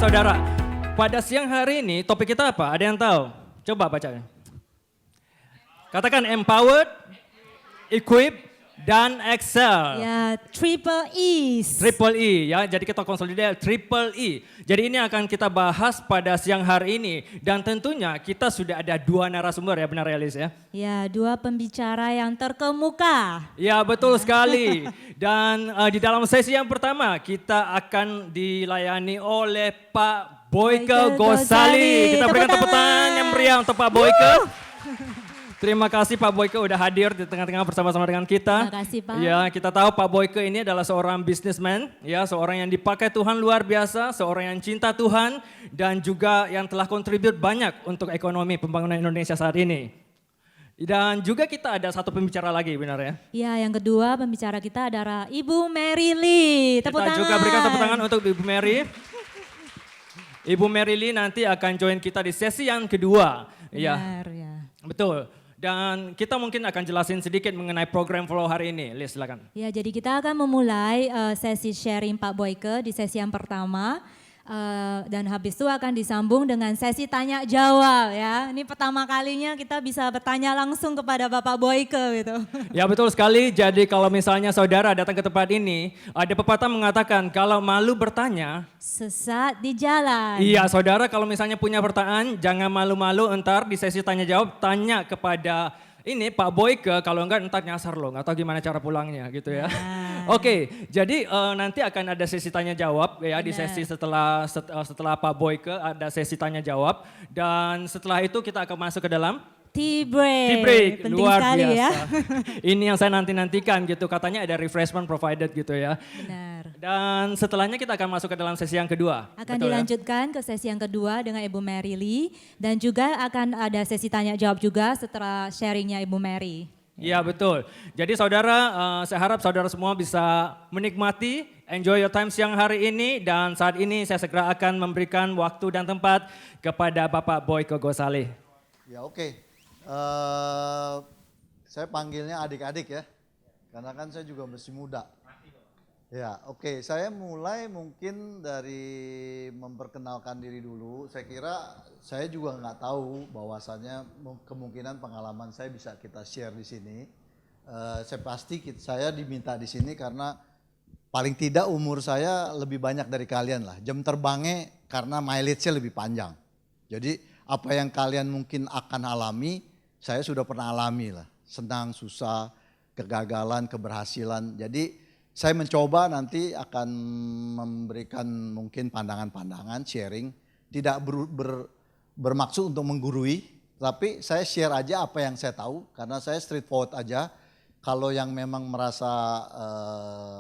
saudara, pada siang hari ini topik kita apa? Ada yang tahu? Coba baca. Katakan empowered, equip, dan excel. Ya, triple E's. Triple E ya, jadi kita konsolidasi triple E. Jadi ini akan kita bahas pada siang hari ini. Dan tentunya kita sudah ada dua narasumber ya, benar ya Liz ya? Ya, dua pembicara yang terkemuka. Ya betul sekali. Dan di dalam sesi yang pertama kita akan dilayani oleh Pak Boyke Gosali. Kita berikan tepuk tangan yang meriah untuk Pak Boyke. Terima kasih Pak Boyke udah hadir di tengah-tengah bersama-sama dengan kita. Terima kasih Pak. Ya, kita tahu Pak Boyke ini adalah seorang businessman, ya, seorang yang dipakai Tuhan luar biasa, seorang yang cinta Tuhan dan juga yang telah kontribut banyak untuk ekonomi pembangunan Indonesia saat ini. Dan juga kita ada satu pembicara lagi, benar ya? Ya, yang kedua pembicara kita adalah Ibu Mary Lee. Tepuk Kita tangan. juga berikan tepuk tangan untuk Ibu Mary. Ibu Mary Lee nanti akan join kita di sesi yang kedua. Benar, ya. Betul. Dan kita mungkin akan jelasin sedikit mengenai program Flow hari ini. Liz, silakan. Ya, jadi kita akan memulai sesi sharing Pak Boyke di sesi yang pertama. Dan habis itu akan disambung dengan sesi tanya jawab ya. Ini pertama kalinya kita bisa bertanya langsung kepada Bapak Boyke gitu. Ya betul sekali, jadi kalau misalnya saudara datang ke tempat ini, ada pepatah mengatakan kalau malu bertanya. Sesat di jalan. Iya saudara, kalau misalnya punya pertanyaan jangan malu-malu, entar di sesi tanya jawab tanya kepada ini Pak Boyke, kalau enggak entar nyasar loh, nggak tahu gimana cara pulangnya gitu ya. Oke, jadi nanti akan ada sesi tanya jawab ya. Di sesi setelah Pak Boyke ada sesi tanya jawab dan setelah itu kita akan masuk ke dalam Tea break. tea break. Penting Luar sekali biasa. ya. Ini yang saya nantikan gitu, katanya ada refreshment provided gitu ya. Benar. Dan setelahnya kita akan masuk ke dalam sesi yang kedua. Akan betul ya? dilanjutkan ke sesi yang kedua dengan Ibu Mary Lee dan juga akan ada sesi tanya jawab juga setelah sharingnya Ibu Mary. Iya betul. Jadi saudara, saya harap saudara semua bisa menikmati, enjoy your time siang hari ini. Dan saat ini saya segera akan memberikan waktu dan tempat kepada Bapak Boyke Gosali. Ya oke. Saya panggilnya adik-adik ya, karena kan saya juga masih muda. Ya oke, saya mulai mungkin dari memperkenalkan diri dulu. Saya kira saya juga nggak tahu bahwasannya kemungkinan pengalaman saya bisa kita share di sini. Saya pasti saya diminta di sini karena paling tidak umur saya lebih banyak dari kalian lah. Jam terbangnya karena mileage-nya lebih panjang. Jadi apa yang kalian mungkin akan alami, saya sudah pernah alami lah. Senang, susah, kegagalan, keberhasilan. Jadi saya mencoba nanti akan memberikan mungkin pandangan-pandangan, sharing. Tidak bermaksud untuk menggurui, tapi saya share aja apa yang saya tahu. Karena saya straightforward aja. Kalau yang memang merasa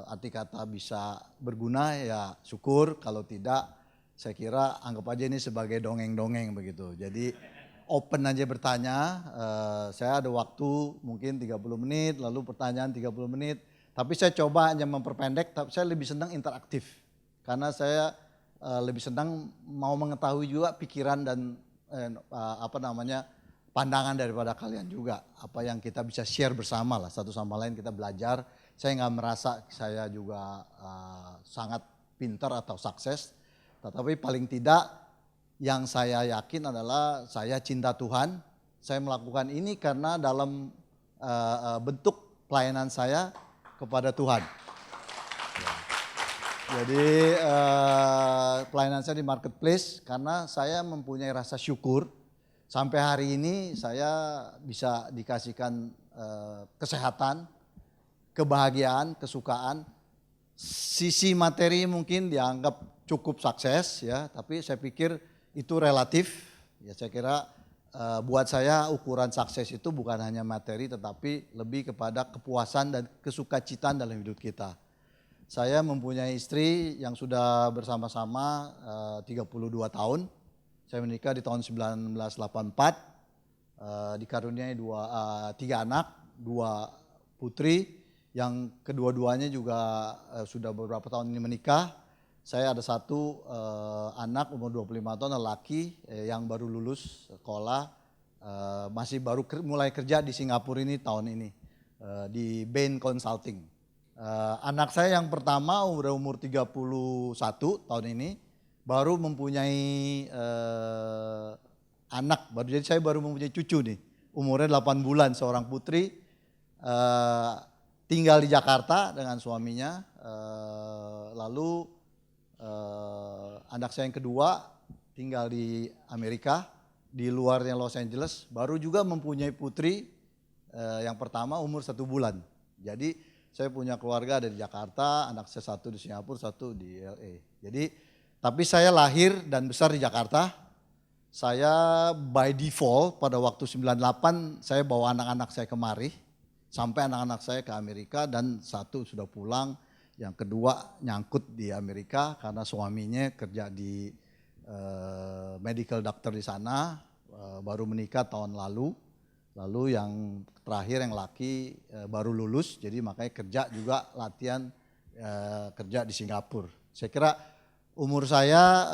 arti kata bisa berguna ya syukur. Kalau tidak, saya kira anggap aja ini sebagai dongeng-dongeng begitu. Jadi open aja bertanya, saya ada waktu mungkin 30 menit, lalu pertanyaan 30 menit. Tapi saya coba hanya memperpendek, tapi saya lebih senang interaktif. Karena saya lebih senang mau mengetahui juga pikiran dan pandangan daripada kalian juga. Apa yang kita bisa share bersama lah, satu sama lain kita belajar. Saya nggak merasa saya juga sangat pintar atau sukses. Tetapi paling tidak yang saya yakin adalah saya cinta Tuhan. Saya melakukan ini karena dalam bentuk pelayanan saya kepada Tuhan. Jadi pelayanan saya di marketplace karena saya mempunyai rasa syukur. Sampai hari ini saya bisa dikasihkan kesehatan, kebahagiaan, kesukaan. Sisi materi mungkin dianggap cukup sukses ya, tapi saya pikir itu relatif. Ya saya kira buat saya ukuran sukses itu bukan hanya materi tetapi lebih kepada kepuasan dan kesukacitaan dalam hidup kita. Saya mempunyai istri yang sudah bersama-sama 32 tahun. Saya menikah di tahun 1984, dikaruniai 3 anak, 2 putri yang kedua-duanya juga sudah beberapa tahun ini menikah. Saya ada satu anak umur 25 tahun lelaki yang baru lulus sekolah, masih baru mulai kerja di Singapura ini tahun ini di Bain Consulting. Anak saya yang pertama udah umur 31 tahun ini, baru mempunyai anak, jadi saya baru mempunyai cucu nih, umurnya 8 bulan, seorang putri, tinggal di Jakarta dengan suaminya, lalu anak saya yang kedua tinggal di Amerika, di luarnya Los Angeles, baru juga mempunyai putri yang pertama umur 1 bulan. Jadi saya punya keluarga ada di Jakarta, anak saya satu di Singapura, satu di LA. Jadi, tapi saya lahir dan besar di Jakarta. Saya by default pada waktu 98 saya bawa anak-anak saya kemari. Sampai anak-anak saya ke Amerika dan satu sudah pulang. Yang kedua nyangkut di Amerika karena suaminya kerja di medical doctor di sana. Baru menikah tahun lalu. Lalu yang terakhir yang laki baru lulus, jadi makanya kerja juga latihan kerja di Singapura. Saya kira umur saya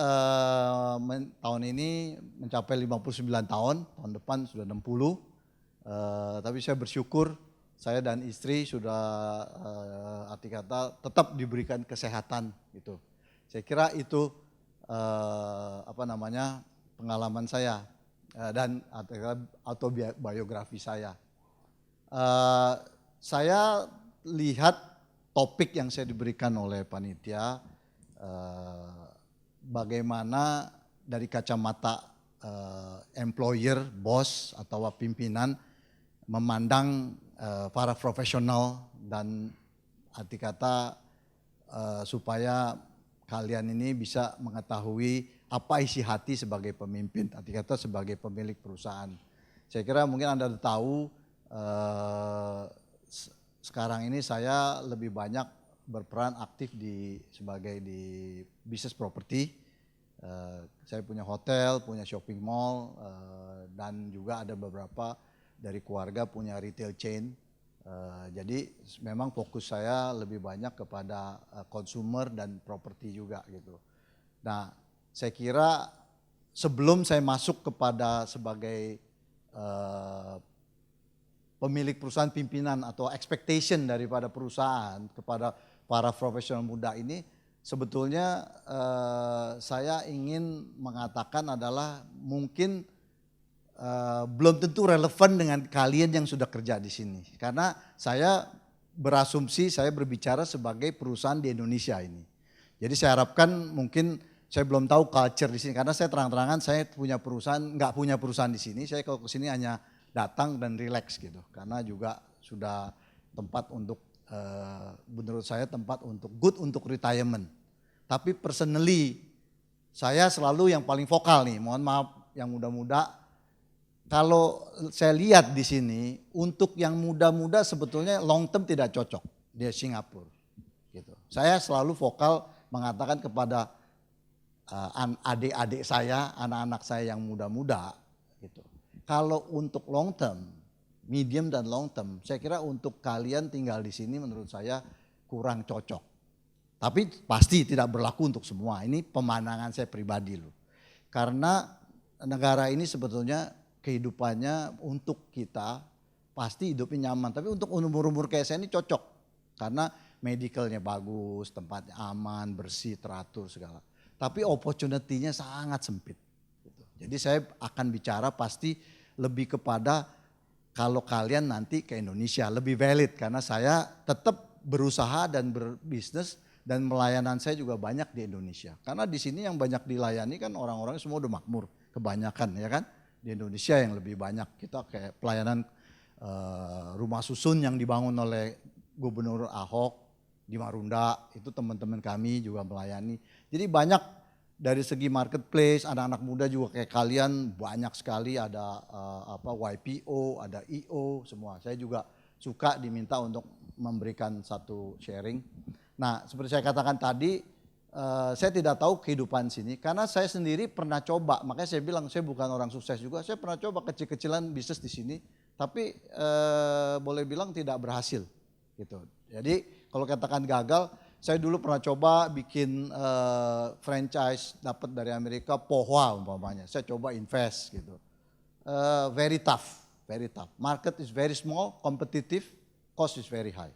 tahun ini mencapai 59 tahun depan sudah 60. Tapi saya bersyukur saya dan istri sudah arti kata tetap diberikan kesehatan gitu. Saya kira itu pengalaman saya. Dan autobiografi saya. Saya lihat topik yang saya diberikan oleh panitia, bagaimana dari kacamata employer, bos atau pimpinan memandang para profesional dan arti kata supaya kalian ini bisa mengetahui apa isi hati sebagai pemimpin, arti kata sebagai pemilik perusahaan. Saya kira mungkin Anda tahu sekarang ini saya lebih banyak berperan aktif sebagai di bisnis properti. Saya punya hotel, punya shopping mall, dan juga ada beberapa dari keluarga punya retail chain. Jadi memang fokus saya lebih banyak kepada consumer dan properti juga gitu. Nah, saya kira sebelum saya masuk kepada sebagai pemilik perusahaan pimpinan atau expectation daripada perusahaan kepada para profesional muda ini, sebetulnya saya ingin mengatakan adalah mungkin belum tentu relevan dengan kalian yang sudah kerja di sini. Karena saya berasumsi saya berbicara sebagai perusahaan di Indonesia ini. Jadi saya harapkan mungkin saya belum tahu culture di sini karena saya terang-terangan saya nggak punya perusahaan di sini. Saya kalau ke sini hanya datang dan relax gitu. Karena juga sudah tempat untuk menurut saya tempat untuk good untuk retirement. Tapi personally saya selalu yang paling vokal nih. Mohon maaf yang muda-muda. Kalau saya lihat di sini untuk yang muda-muda sebetulnya long term tidak cocok di Singapura. Gitu. Saya selalu vokal mengatakan kepada adik-adik saya, anak-anak saya yang muda-muda gitu. Kalau untuk long term, medium dan long term, saya kira untuk kalian tinggal di sini menurut saya kurang cocok. Tapi pasti tidak berlaku untuk semua. Ini pemandangan saya pribadi loh. Karena negara ini sebetulnya kehidupannya untuk kita pasti hidupnya nyaman. Tapi untuk umur-umur kayak saya ini cocok. Karena medicalnya bagus, tempatnya aman, bersih, teratur segala. Tapi opportunity-nya sangat sempit. Jadi saya akan bicara pasti lebih kepada kalau kalian nanti ke Indonesia lebih valid. Karena saya tetap berusaha dan berbisnis dan pelayanan saya juga banyak di Indonesia. Karena di sini yang banyak dilayani kan orang-orang semua udah makmur. Kebanyakan ya kan. Di Indonesia yang lebih banyak kita kayak pelayanan rumah susun yang dibangun oleh Gubernur Ahok di Marunda, itu teman-teman kami juga melayani. Jadi banyak dari segi marketplace, anak-anak muda juga kayak kalian banyak sekali ada YPO, ada IO semua. Saya juga suka diminta untuk memberikan satu sharing. Nah, seperti saya katakan tadi, saya tidak tahu kehidupan sini karena saya sendiri pernah coba, makanya saya bilang saya bukan orang sukses juga. Saya pernah coba kecil-kecilan bisnis di sini, tapi boleh bilang tidak berhasil gitu. Jadi kalau katakan gagal, saya dulu pernah coba bikin franchise dapat dari Amerika, Pohwa umpamanya. Saya coba invest gitu. Very tough, very tough. Market is very small, competitive, cost is very high.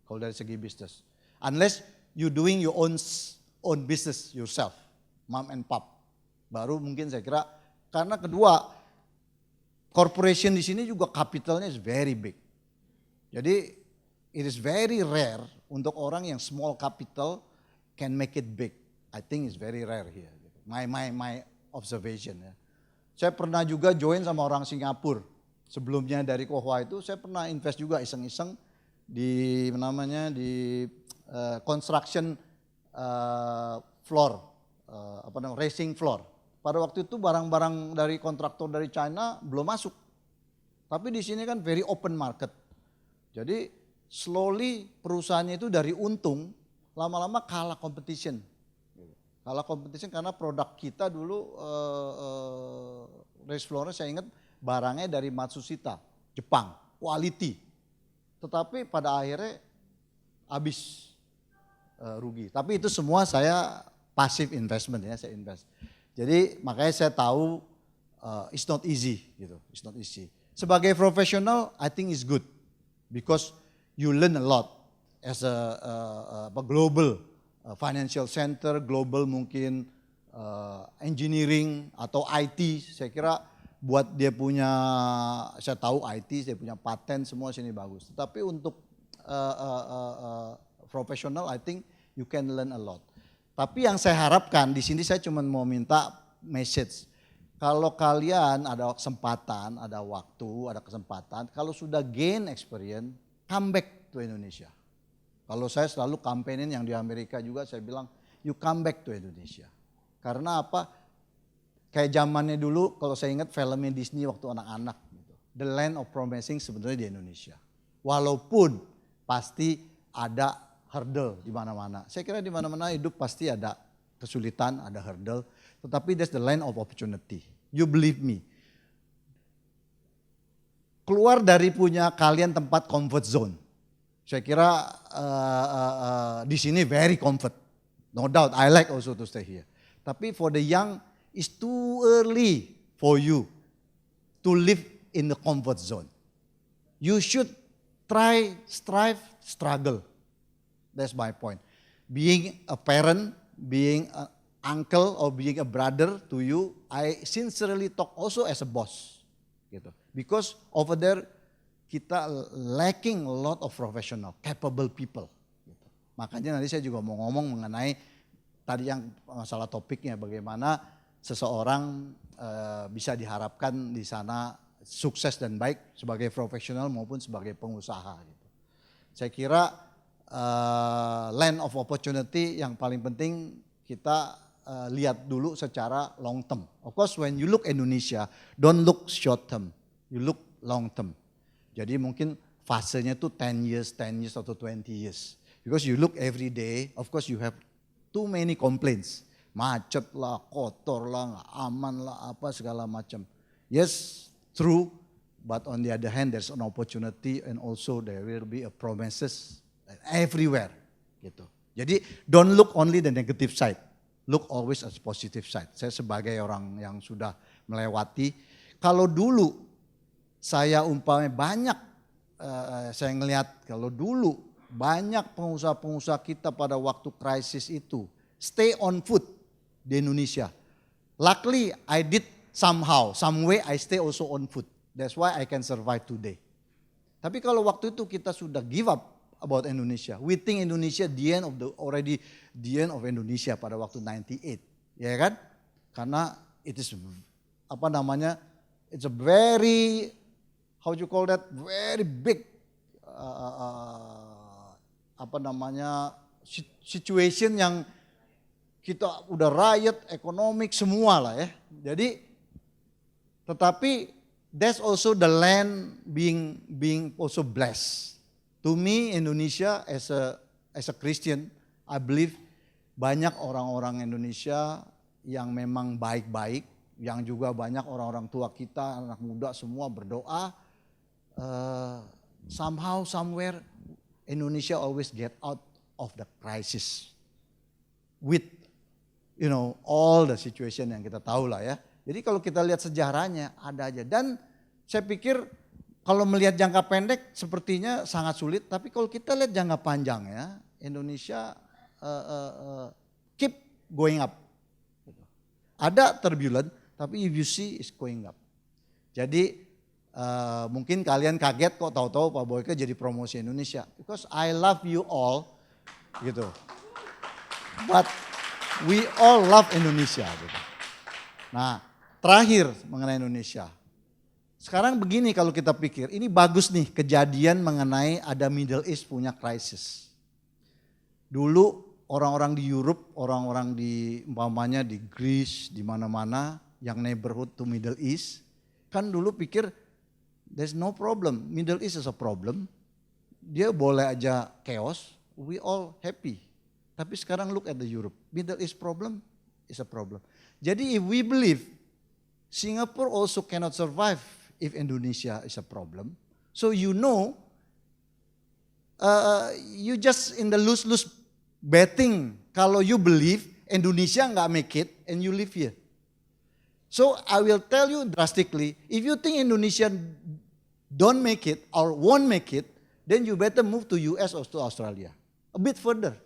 Kalau dari segi bisnis, unless you doing your own business yourself. mom and pop. Baru mungkin saya kira, karena kedua, corporation di sini juga capitalnya is very big. Jadi it is very rare untuk orang yang small capital can make it big. I think it's very rare here. My observation ya. Saya pernah juga join sama orang Singapura. Sebelumnya dari Kohwa itu saya pernah invest juga iseng-iseng di namanya di construction floor, racing floor. Pada waktu itu barang-barang dari kontraktor dari China belum masuk. Tapi di sini kan very open market. Jadi slowly perusahaannya itu dari untung lama-lama kalah competition. Kalah competition karena produk kita dulu race floor saya ingat barangnya dari Matsushita, Jepang, quality. Tetapi pada akhirnya habis rugi. Tapi itu semua saya passive investment ya, saya invest. Jadi makanya saya tahu it's not easy gitu, it's not easy. Sebagai profesional, I think it's good because you learn a lot as a global financial center, global mungkin engineering atau IT. Saya kira buat dia punya, saya tahu IT, saya punya paten semua sini bagus. Tetapi untuk profesional, I think you can learn a lot. Tapi yang saya harapkan di sini saya cuma mau minta message. Kalau kalian ada kesempatan, ada waktu, ada kesempatan, kalau sudah gain experience, come back to Indonesia. Kalau saya selalu kampanyein yang di Amerika juga saya bilang, you come back to Indonesia. Karena apa? Kayak zamannya dulu kalau saya ingat filmnya Disney waktu anak-anak. Gitu. The Land of Promising sebenarnya di Indonesia. Walaupun pasti ada hurdle di mana-mana. Saya kira di mana-mana hidup pasti ada kesulitan, ada hurdle. Tetapi that's the land of opportunity. You believe me. Keluar dari punya kalian tempat comfort zone. Saya kira di sini very comfort. No doubt, I like also to stay here. Tapi for the young, it's too early for you to live in the comfort zone. You should try, strive, struggle. That's my point. Being a parent, being an uncle or being a brother to you, I sincerely talk also as a boss. Gitu. Because over there kita lacking a lot of professional, capable people. Gitu. Makanya nanti saya juga mau ngomong mengenai tadi yang masalah topiknya bagaimana seseorang bisa diharapkan di sana sukses dan baik sebagai profesional maupun sebagai pengusaha. Gitu. Saya kira land of opportunity yang paling penting kita lihat dulu secara long term. Of course when you look Indonesia, don't look short term, you look long term. Jadi mungkin fasenya tuh 10 years atau 20 years. Because you look every day, of course you have too many complaints. Macet lah, kotor lah, nggak aman lah, apa segala macam. Yes, true. But on the other hand, there's an opportunity and also there will be a promises everywhere. Gitu. Jadi don't look only the negative side. Look always as positive side. Saya sebagai orang yang sudah melewati, kalau dulu saya umpamanya banyak, saya ngelihat kalau dulu banyak pengusaha-pengusaha kita pada waktu krisis itu stay on foot di Indonesia. Luckily I did somehow, some way I stay also on foot. That's why I can survive today. Tapi kalau waktu itu kita sudah give up about Indonesia, we think Indonesia the end of Indonesia pada waktu 98, ya kan? Karena it is it's a very very big situation yang kita udah riot, economic semua lah ya. Jadi tetapi that's also the land being also blessed. To me Indonesia as a Christian, I believe banyak orang-orang Indonesia yang memang baik-baik, yang juga banyak orang-orang tua kita, anak muda semua berdoa. Somehow, somewhere, Indonesia always get out of the crisis with, all the situation yang kita tahu lah ya. Jadi kalau kita lihat sejarahnya ada aja. Dan saya pikir kalau melihat jangka pendek sepertinya sangat sulit. Tapi kalau kita lihat jangka panjang ya, Indonesia keep going up. Ada turbulent, tapi if you see it's going up. Jadi mungkin kalian kaget kok tahu-tahu Pak Boyke jadi promosi Indonesia. Because I love you all, gitu. But we all love Indonesia, gitu. Nah, terakhir mengenai Indonesia. Sekarang begini kalau kita pikir, ini bagus nih kejadian mengenai ada Middle East punya krisis. Dulu orang-orang di Europe, orang-orang di umpamanya di Greece, di mana-mana yang neighborhood to Middle East, kan dulu pikir there's no problem, Middle East is a problem. Dia boleh aja chaos, we all happy. Tapi sekarang look at the Europe, Middle East problem is a problem. Jadi if we believe Singapore also cannot survive if Indonesia is a problem. So you know, you just in the lose-lose betting. Kalau you believe Indonesia nggak make it and you live here. So I will tell you drastically, if you think Indonesia don't make it or won't make it, then you better move to US or to Australia. A bit further.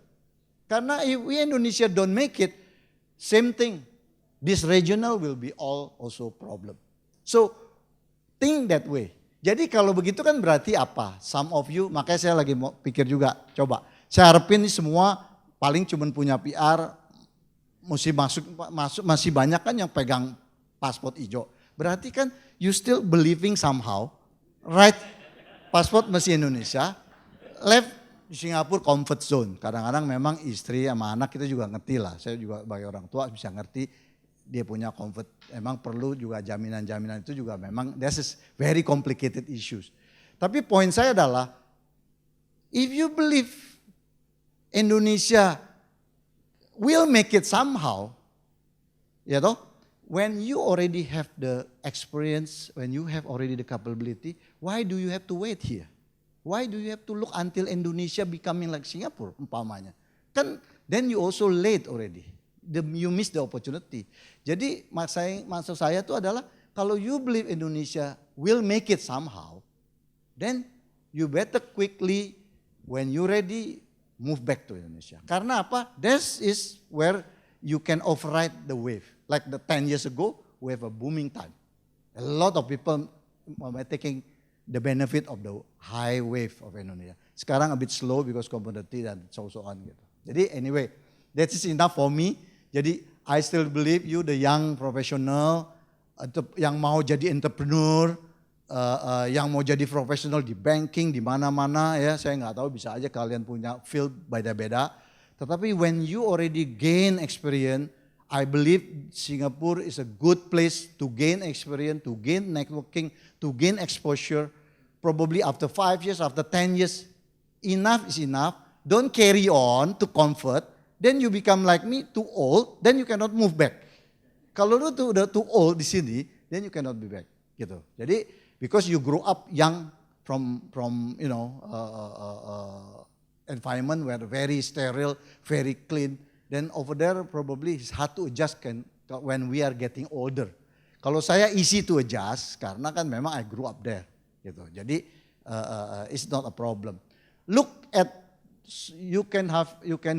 Karena if we Indonesia don't make it, same thing. This regional will be all also problem. So think that way. Jadi kalau begitu kan berarti apa? Some of you, makanya saya lagi mau pikir juga, coba. Saya harapin ini semua paling cuma punya PR, mesti masih banyak kan yang pegang paspor hijau. Berarti kan you still believing somehow, right? Paspor masih Indonesia, left Singapura comfort zone. Kadang-kadang memang istri sama anak kita juga ngerti lah. Saya juga sebagai orang tua bisa ngerti. Dia punya comfort, emang perlu juga jaminan-jaminan itu juga memang this is very complicated issues. Tapi poin saya adalah, if you believe Indonesia will make it somehow, ya toh, when you already have the experience, when you have already the capability, why do you have to wait here? Why do you have to look until Indonesia becoming like Singapore umpamanya? Kan then you also late already. You miss the opportunity. Jadi maksud saya itu adalah kalau you believe Indonesia will make it somehow, then you better quickly when you ready move back to Indonesia. Karena apa? This is where you can override the wave. Like the 10 years ago, we have a booming time. A lot of people are taking the benefit of the high wave of Indonesia. Sekarang a bit slow because commodity dan so on gitu. Jadi anyway, that is enough for me. Jadi I still believe you the young professional yang mau jadi entrepreneur, yang mau jadi profesional di banking di mana-mana ya, saya nggak tahu, bisa aja kalian punya field beda-beda. Tetapi when you already gain experience, I believe Singapore is a good place to gain experience, to gain networking, to gain exposure. Probably after 5 years, after 10 years, enough is enough. Don't carry on to comfort. Then you become like me, too old, then you cannot move back. Kalau lu tuh udah too old di sini, then you cannot be back, gitu. Jadi because you grow up young from you know environment where very sterile, very clean, then over there probably it's hard to adjust when we are getting older. Kalau saya easy to adjust karena kan memang I grew up there, gitu. Jadi it's not a problem. Look at you can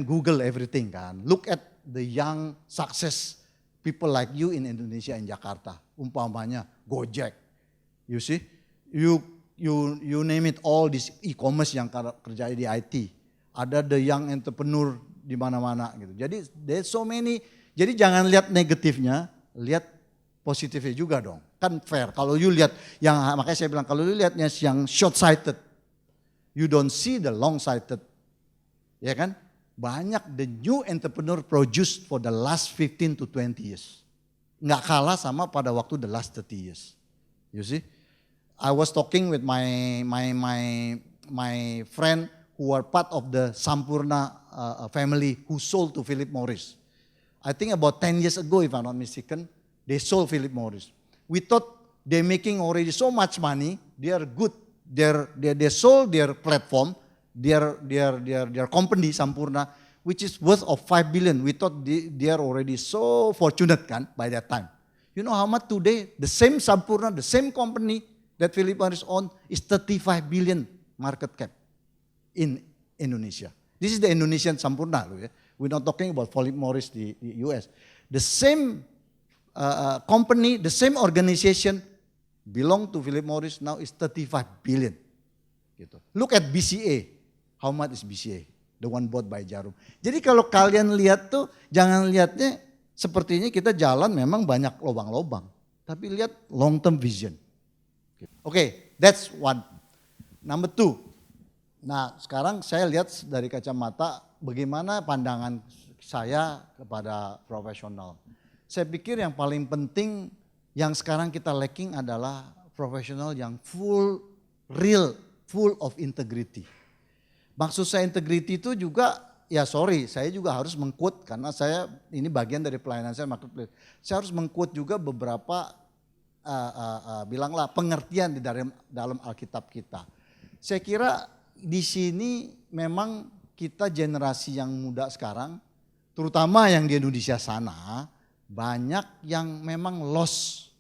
Google everything kan. Look at the young success people like you in Indonesia, in Jakarta. Umpamanya Gojek. You see? You name it, all this e-commerce yang kerja di IT. Ada the young entrepreneur di mana-mana gitu. Jadi there's so many. Jadi jangan lihat negatifnya, lihat positifnya juga dong. Kan fair. Kalau you lihat yang, makanya saya bilang kalau you lihatnya yang short sighted, you don't see the long sighted. Ya kan? Banyak the new entrepreneur produced for the last 15 to 20 years. Nggak kalah sama pada waktu the last 30 years. You see? I was talking with my friend who are part of the Sampurna family who sold to Philip Morris. I think about 10 years ago, if I'm not mistaken, they sold Philip Morris. We thought they're making already so much money, they are good. They sold their platform, their company Sampurna, which is worth of 5 billion. We thought they are already so fortunate kan by that time. You know how much today? The same Sampurna, the same company that Philip Morris own is 35 billion market cap in Indonesia. This is the Indonesian Sampurna. We're not talking about Philip Morris di US. The same company, the same organization belong to Philip Morris now is 35 billion. Gitu. Look at BCA. How much is BCA? The one bought by Jarum. Jadi kalau kalian lihat tuh jangan lihatnya sepertinya kita jalan memang banyak lubang-lubang. Tapi lihat long term vision. Oke, that's one. Number two. Nah sekarang saya lihat dari kacamata bagaimana pandangan saya kepada profesional. Saya pikir yang paling penting yang sekarang kita lacking adalah profesional yang real, full of integrity. Maksud saya integrity itu juga, ya sorry, saya juga harus meng-quote karena saya ini bagian dari pelayanan saya marketplace. Saya harus meng-quote juga beberapa bilanglah pengertian di dalam Alkitab kita. Saya kira di sini memang kita generasi yang muda sekarang, terutama yang di Indonesia sana, banyak yang memang lost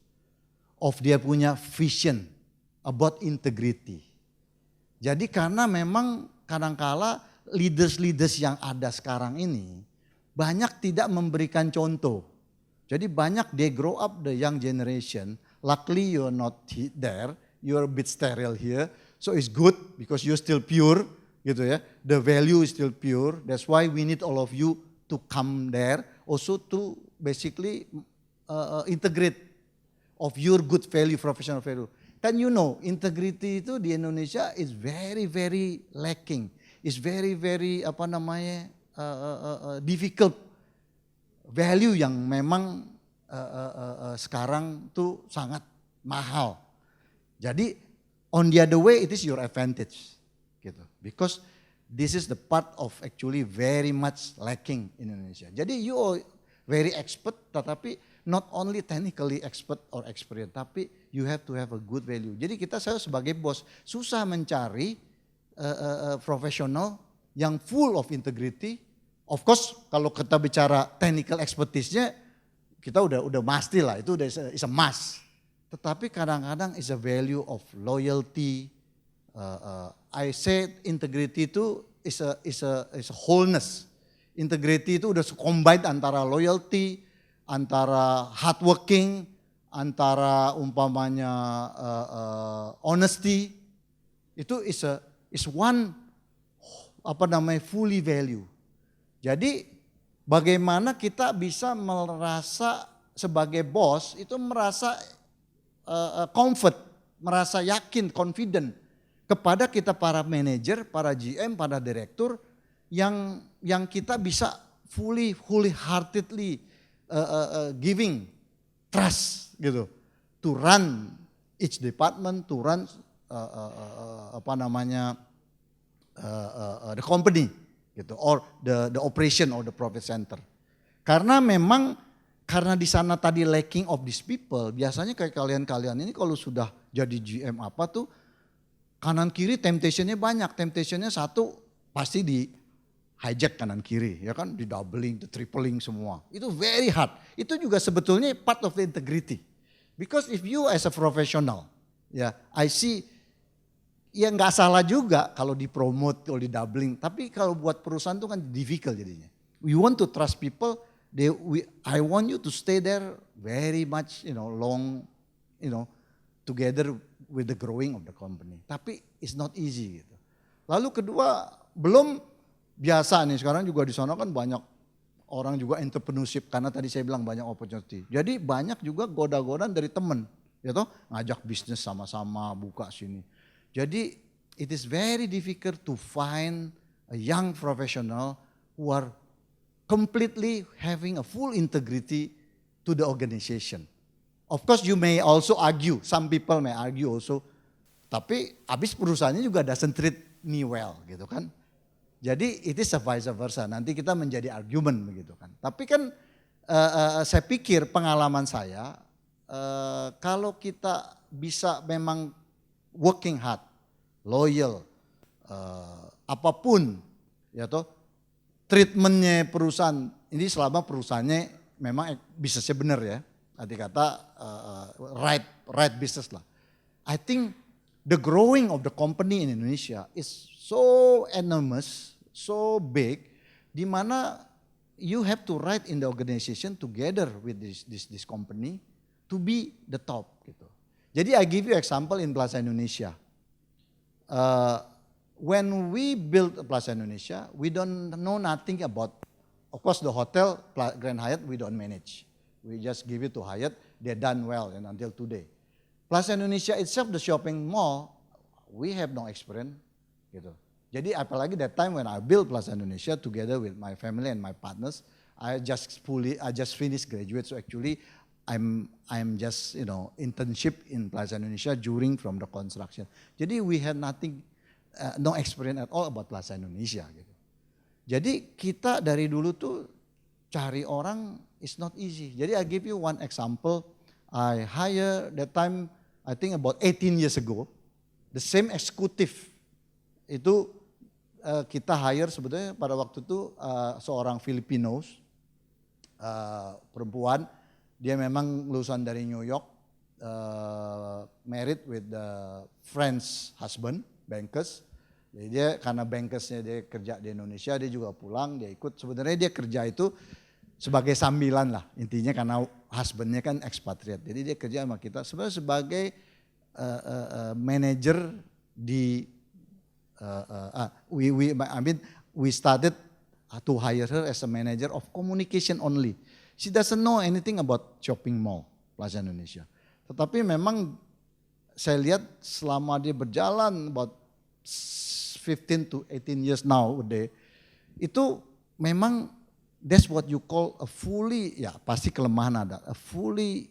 of dia punya vision about integrity. Jadi karena memang kadangkala leaders yang ada sekarang ini banyak tidak memberikan contoh. Jadi banyak they grow up the young generation. Luckily you're not there, you're a bit sterile here. So it's good because you're still pure gitu ya. The value is still pure. That's why we need all of you to come there also to basically integrate of your good value, professional value. Kan you know, integrity itu di Indonesia is very very lacking. Is very very difficult value yang memang sekarang tuh sangat mahal. Jadi on the other way it is your advantage gitu. Because this is the part of actually very much lacking in Indonesia. Jadi you are very expert tetapi not only technically expert or experience, tapi you have to have a good value. Jadi saya sebagai bos susah mencari profesional yang full of integrity. Of course kalau kita bicara technical expertise-nya kita udah pasti lah, itu udah is a must. Tetapi kadang-kadang is a value of loyalty. I said integrity itu is a wholeness. Integrity itu udah combined antara loyalty, antara hardworking, antara umpamanya honesty, itu is one fully value. Jadi bagaimana kita bisa merasa sebagai bos itu merasa comfort, merasa yakin, confident kepada kita para manajer, para GM, para direktur yang kita bisa fully heartedly giving trust gitu to run each department, to run the company gitu or the operation or the profit center. Karena di sana tadi lacking of these people, biasanya kayak kalian ini kalau sudah jadi GM apa tuh kanan kiri temptationnya banyak. Temptationnya satu pasti di hijack kanan kiri, ya kan, di doubling, di tripling semua. Itu very hard. Itu juga sebetulnya part of the integrity. Because if you as a professional, ya, I see, ya nggak salah juga kalau dipromote, kalau di doubling. Tapi kalau buat perusahaan itu kan difficult jadinya. We want to trust people. I want you to stay there very much, long, together with the growing of the company. Tapi it's not easy gitu. Lalu kedua, belum biasa nih sekarang juga di sana kan banyak orang juga entrepreneurship karena tadi saya bilang banyak opportunity. Jadi banyak juga goda-godaan dari temen, gitu, ngajak bisnis sama-sama buka sini. Jadi it is very difficult to find a young professional who are completely having a full integrity to the organization. Of course you may also argue, some people may argue also, tapi habis perusahaannya juga doesn't treat me well gitu kan. Jadi it is a vice versa, nanti kita menjadi argument begitu kan. Tapi kan saya pikir pengalaman saya, kalau kita bisa memang working hard, loyal, apapun, ya toh, treatmentnya perusahaan, ini selama perusahaannya memang bisnisnya benar ya, arti kata right business lah. I think the growing of the company in Indonesia is so enormous, so big, di mana you have to ride in the organization together with this company to be the top gitu. Jadi I give you example in Plaza Indonesia. When we built Plaza Indonesia, we don't know nothing about, of course the hotel Grand Hyatt we don't manage. We just give it to Hyatt, they're done well and until today. Plaza Indonesia itself, the shopping mall, we have no experience gitu. Jadi apalagi that time when I built Plaza Indonesia together with my family and my partners, I just finished graduate, so actually I'm just internship in Plaza Indonesia during from the construction. Jadi we had nothing, no experience at all about Plaza Indonesia gitu. Jadi kita dari dulu tuh cari orang is not easy. Jadi I give you one example. I hire that time I think about 18 years ago, the same executive itu kita hire sebetulnya pada waktu itu seorang Filipinos perempuan, dia memang lulusan dari New York, married with the friend's husband, bankers. Jadi dia karena bankersnya dia kerja di Indonesia, dia juga pulang, dia ikut. Sebenarnya dia kerja itu sebagai sambilan lah, intinya karena husbandnya kan ekspatriat. Jadi dia kerja sama kita sebenarnya sebagai manager di we started to hire her as a manager of communication only. She doesn't know anything about shopping mall Plaza Indonesia. Tetapi memang saya lihat selama dia berjalan about 15 to 18 years nowadays, itu memang that's what you call a fully, ya pasti kelemahan ada, a fully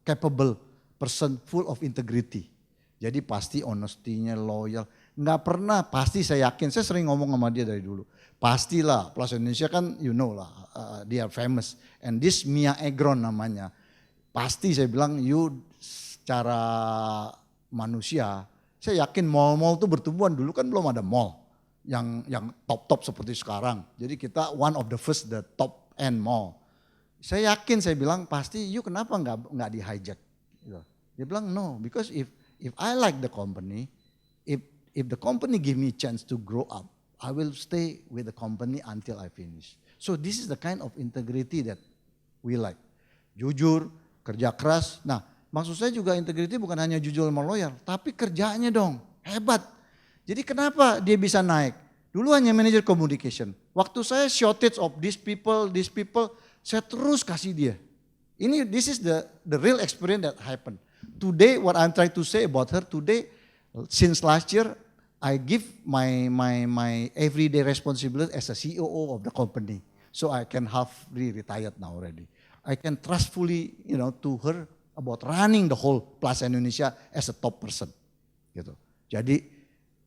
capable person full of integrity. Jadi pasti honesty-nya, loyal. Nggak pernah, pasti saya yakin, saya sering ngomong sama dia dari dulu. Pastilah, Plaza Indonesia kan you know lah, they are famous. And this Mia Egron namanya. Pasti saya bilang, you secara manusia, saya yakin mall-mall itu bertumbuhan. Dulu kan belum ada mall yang top-top seperti sekarang. Jadi kita one of the first, the top end mall. Saya yakin, saya bilang pasti you kenapa nggak di hijack. Dia bilang no, because if I like the company, if the company give me chance to grow up, I will stay with the company until I finish. So this is the kind of integrity that we like. Jujur, kerja keras. Nah, maksud saya juga integrity bukan hanya jujur sama loyal, tapi kerjanya dong, hebat. Jadi kenapa dia bisa naik? Dulu hanya manager communication. Waktu saya shortage of these people, saya terus kasih dia. This is the real experience that happened. Today, what I'm trying to say about her today, since last year, I give my everyday responsibility as a COO of the company. So I can halfly retired now already. I can trustfully, to her about running the whole Plaza Indonesia as a top person. Gitu. Jadi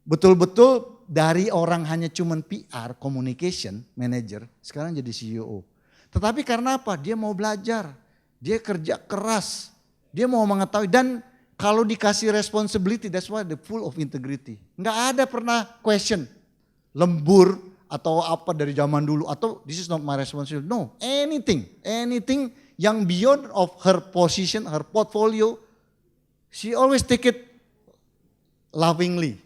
betul-betul dari orang hanya cuman PR, communication manager, sekarang jadi CEO. Tetapi karena apa? Dia mau belajar, dia kerja keras. Dia mau mengetahui dan kalau dikasih responsibility, that's why the full of integrity. Nggak ada pernah question, lembur atau apa dari zaman dulu atau this is not my responsibility. No, anything yang beyond of her position, her portfolio, she always take it lovingly,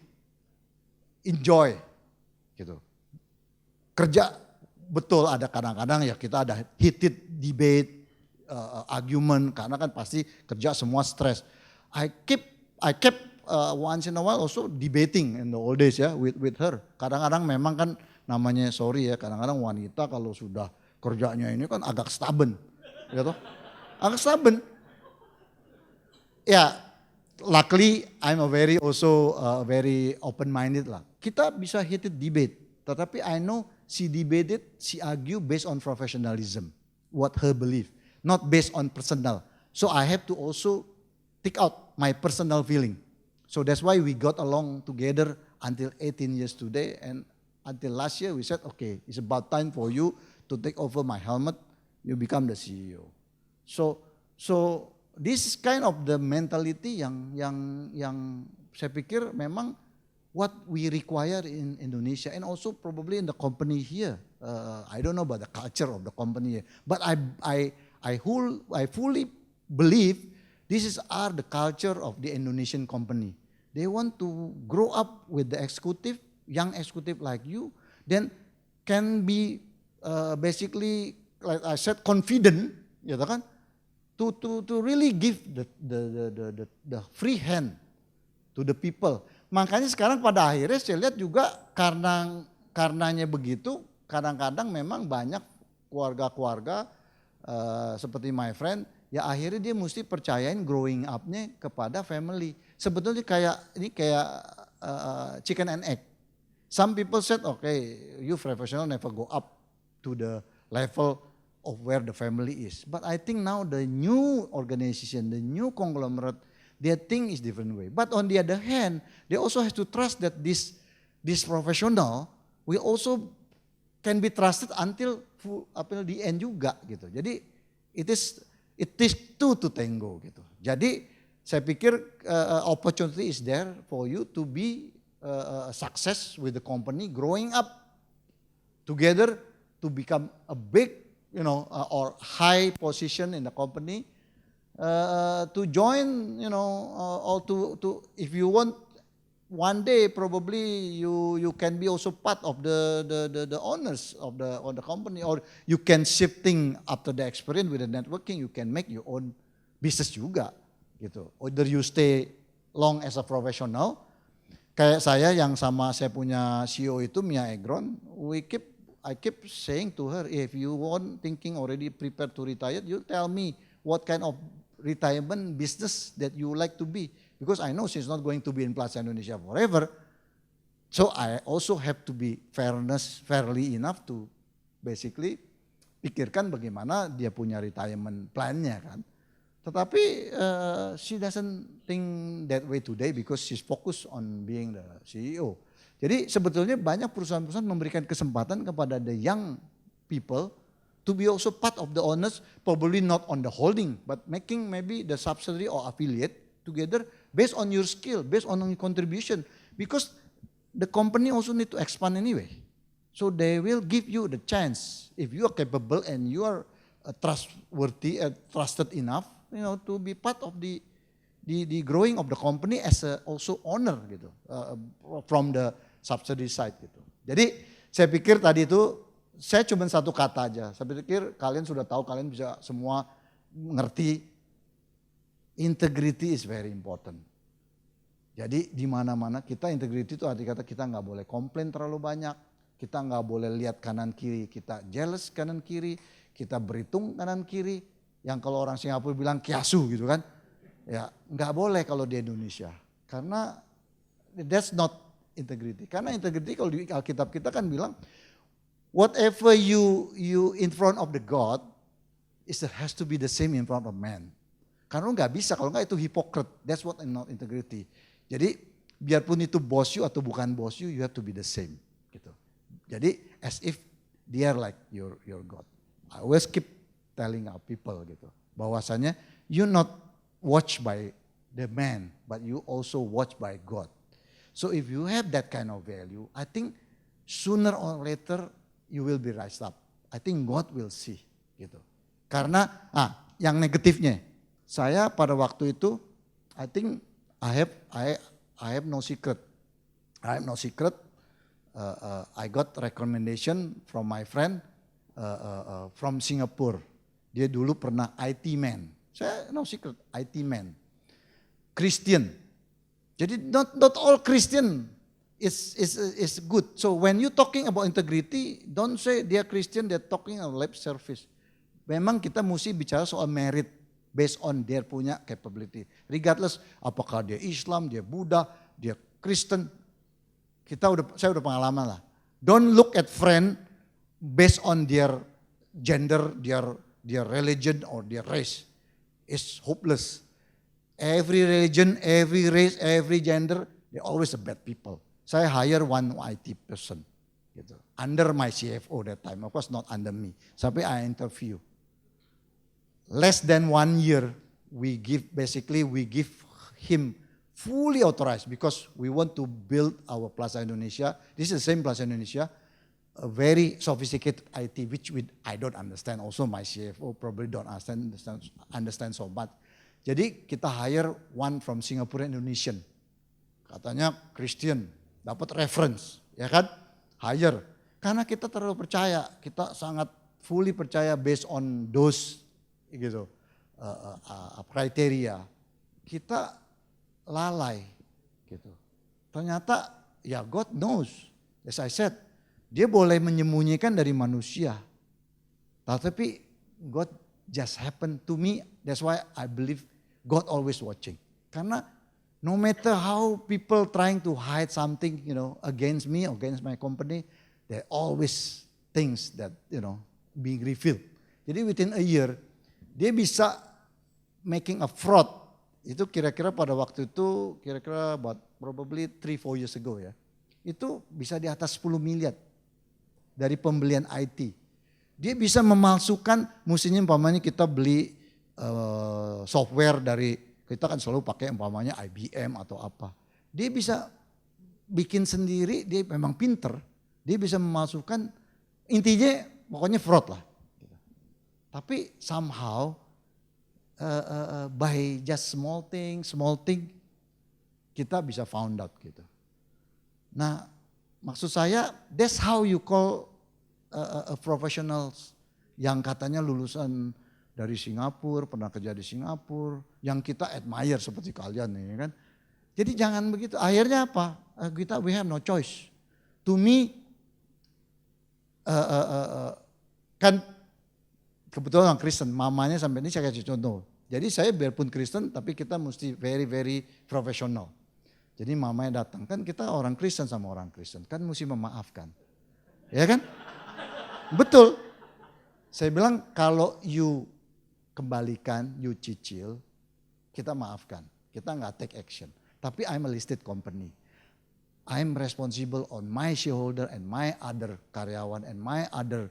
enjoy, gitu. Kerja betul ada kadang-kadang ya kita ada heated debate. Argument karena kan pasti kerja semua stres. I kept once in a while also debating in the old days ya with her. Kadang-kadang memang kan namanya sorry ya, kadang-kadang wanita kalau sudah kerjanya ini kan agak stubborn, gitu. Agak stubborn. Ya, luckily I'm a very open minded lah. Kita bisa heated debate, tetapi I know she argue based on professionalism, what her belief. Not based on personal. So I have to also take out my personal feeling. So that's why we got along together until 18 years today. And until last year we said, okay, it's about time for you to take over my helmet. You become the CEO. So this is kind of the mentality yang saya pikir memang what we require in Indonesia and also probably in the company here. I don't know about the culture of the company here. But I fully believe this are the culture of the Indonesian company. They want to grow up with the executive, young executive like you. Then can be basically, like I said, confident, gitu kan, to really give the free hand to the people. Makanya sekarang pada akhirnya saya lihat juga karenanya begitu, kadang-kadang memang banyak keluarga-keluarga seperti my friend, ya akhirnya dia mesti percayain growing up-nya kepada family. Sebetulnya kayak chicken and egg. Some people said, okay, you professional never go up to the level of where the family is. But I think now the new organization, the new conglomerate, their thing is different way. But on the other hand, they also have to trust that this professional will also can be trusted until the end juga gitu. Jadi it is two to tango gitu. Jadi saya pikir opportunity is there for you to be success with the company, growing up together to become a big, or high position in the company, to join, or to if you want one day probably you can be also part of the owners of the company, or you can shifting after the experience with the networking, you can make your own business juga gitu. Either you stay long as a professional, kayak saya yang sama saya punya CEO itu Mia Egron, I keep saying to her, if you want thinking already prepared to retire, you tell me what kind of retirement business that you like to be. Because I know she's not going to be in Plaza Indonesia forever. So I also have to be fairly enough to basically pikirkan bagaimana dia punya retirement plan-nya kan. Tetapi she doesn't think that way today because she's focused on being the CEO. Jadi sebetulnya banyak perusahaan-perusahaan memberikan kesempatan kepada the young people to be also part of the owners, probably not on the holding, but making maybe the subsidiary or affiliate together based on your skill, based on your contribution. Because the company also need to expand anyway. So they will give you the chance if you are capable and you are trustworthy, trusted enough, to be part of the growing of the company as a also owner gitu, from the subsidy side gitu. Jadi saya pikir tadi itu saya cuma satu kata aja. Saya pikir kalian sudah tahu, kalian bisa semua ngerti. Integrity is very important. Jadi di mana-mana kita integrity itu arti kata kita nggak boleh komplain terlalu banyak, kita nggak boleh lihat kanan kiri, kita jealous kanan kiri, kita berhitung kanan kiri. Yang kalau orang Singapura bilang kiasu gitu kan, ya nggak boleh kalau di Indonesia, karena that's not integrity. Karena integrity kalau di Alkitab kita kan bilang, whatever you in front of the God, has to be the same in front of man. Karena nggak bisa, kalau nggak itu hypocrite. That's what not integrity. Jadi biarpun itu bos you atau bukan bos you have to be the same. Gitu. Jadi as if they are like your God. I always keep telling our people gitu, bahwasanya you not watched by the man, but you also watched by God. So if you have that kind of value, I think sooner or later you will be raised up. I think God will see gitu. Karena yang negatifnya, saya pada waktu itu, I think I have no secret. I have no secret. I got recommendation from my friend from Singapore. Dia dulu pernah IT man. Saya no secret, IT man. Christian. Jadi not all Christian is good. So when you talking about integrity, don't say dia Christian, they're talking about lip service. Memang kita mesti bicara soal merit based on dia punya capability. Regardless apakah dia Islam, dia Buddha, dia Kristen. Saya udah pengalaman lah. Don't look at friend based on their gender, their religion or their race. It's hopeless. Every religion, every race, every gender, they're always a bad people. Saya hire one IT person, gitu. Under my CFO that time, of course not under me. Sampai I interview. Less than 1 year, we give him fully authorized because we want to build our Plaza Indonesia. This is the same Plaza Indonesia, a very sophisticated IT, which I don't understand. Also my CFO probably don't understand so much. Jadi kita hire one from Singapore Indonesian. Katanya Christian, dapat reference, ya kan? Hire. Karena kita terlalu percaya, kita sangat fully percaya based on those gitu kriteria. Kita lalai gitu. Ternyata ya God knows, as I said, dia boleh menyembunyikan dari manusia. Tapi God just happened to me, that's why I believe God always watching. Karena no matter how people trying to hide something, against me, against my company, there always things that, being revealed. Jadi within a year, dia bisa making a fraud. Itu kira-kira pada waktu itu, kira-kira about probably 3-4 years ago ya. Itu bisa di atas 10 miliar dari pembelian IT. Dia bisa memalsukan, mestinya umpamanya kita beli software dari, kita kan selalu pakai umpamanya IBM atau apa. Dia bisa bikin sendiri, dia memang pinter. Dia bisa memasukkan, intinya pokoknya fraud lah. Tapi somehow by just small thing, kita bisa found out gitu. Nah maksud saya, that's how you call a professional yang katanya lulusan dari Singapura, pernah kerja di Singapura, yang kita admire seperti kalian nih kan. Jadi jangan begitu, akhirnya apa? We have no choice. To me, kan kebetulan orang Kristen, mamanya sampai ini saya kasih contoh. Jadi saya biarpun Kristen tapi kita mesti very profesional. Jadi mamanya datang, kan kita orang Kristen sama orang Kristen, kan mesti memaafkan. Ya kan? Betul. Saya bilang kalau you kembalikan, you cicil, kita maafkan. Kita nggak take action. Tapi I'm a listed company. I'm responsible on my shareholder and my other karyawan and my other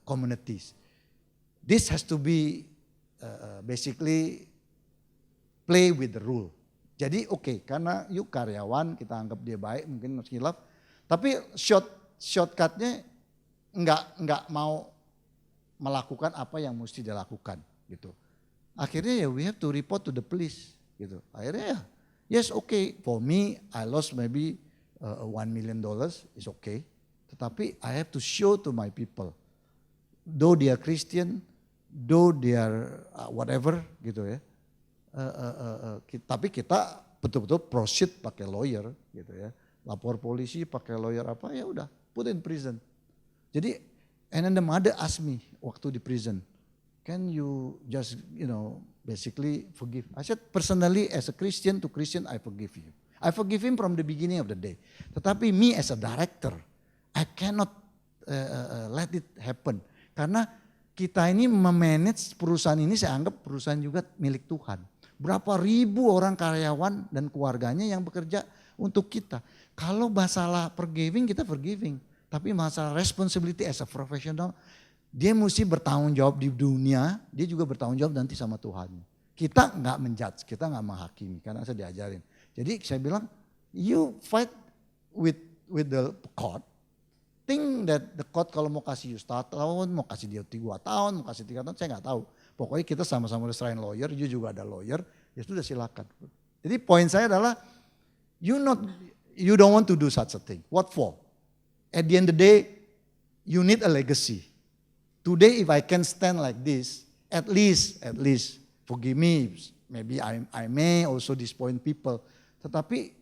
communities. This has to be basically play with the rule. Jadi oke, karena you karyawan kita anggap dia baik, mungkin khilaf, tapi shortcutnya nggak mau melakukan apa yang mesti dilakukan gitu. Akhirnya ya we have to report to the police gitu. Akhirnya ya yes okay, for me I lost maybe $1 million is okay. Tetapi I have to show to my people, though they are Christian, though they are whatever gitu ya. Tapi kita betul-betul proceed pakai lawyer gitu ya. Lapor polisi pakai lawyer apa ya udah put in prison. Jadi and then the mother asked me waktu di prison, can you just basically forgive? I said personally as a Christian to Christian I forgive you. I forgive him from the beginning of the day. Tetapi me as a director, I cannot let it happen. Karena kita ini memanage perusahaan ini, saya anggap perusahaan juga milik Tuhan. Berapa ribu orang karyawan dan keluarganya yang bekerja untuk kita. Kalau masalah forgiving, kita forgiving. Tapi masalah responsibility as a professional, dia mesti bertanggung jawab di dunia, dia juga bertanggung jawab nanti sama Tuhan. Kita nggak menjudge, kita nggak menghakimi, karena saya diajarin. Jadi saya bilang, you fight with the court, think that the court kalau mau kasih you 1 tahun, mau kasih dia 2 tahun, mau kasih 3 tahun, saya nggak tahu. Pokoknya kita sama-sama udah serahin lawyer, you juga ada lawyer, ya sudah silakan. Jadi poin saya adalah, you don't want to do such a thing. What for? At the end of the day, you need a legacy. Today if I can stand like this, at least, forgive me, maybe I may also disappoint people. Tetapi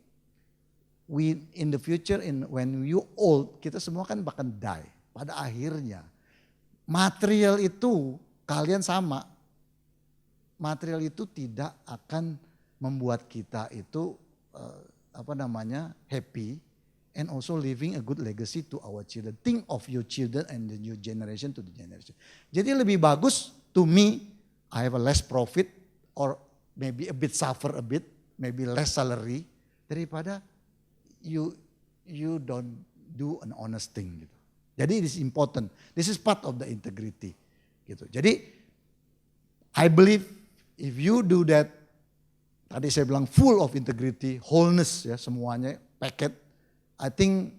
in the future, when you old, kita semua kan bakal die. Pada akhirnya, material itu kalian sama. Material itu tidak akan membuat kita itu happy and also leaving a good legacy to our children. Think of your children and the new generation to the generation. Jadi lebih bagus to me, I have a less profit or maybe a bit suffer a bit, maybe less salary daripada you don't do an honest thing gitu. Jadi it is important. This is part of the integrity gitu. Jadi I believe if you do that, tadi saya bilang full of integrity, wholeness ya semuanya packet, I think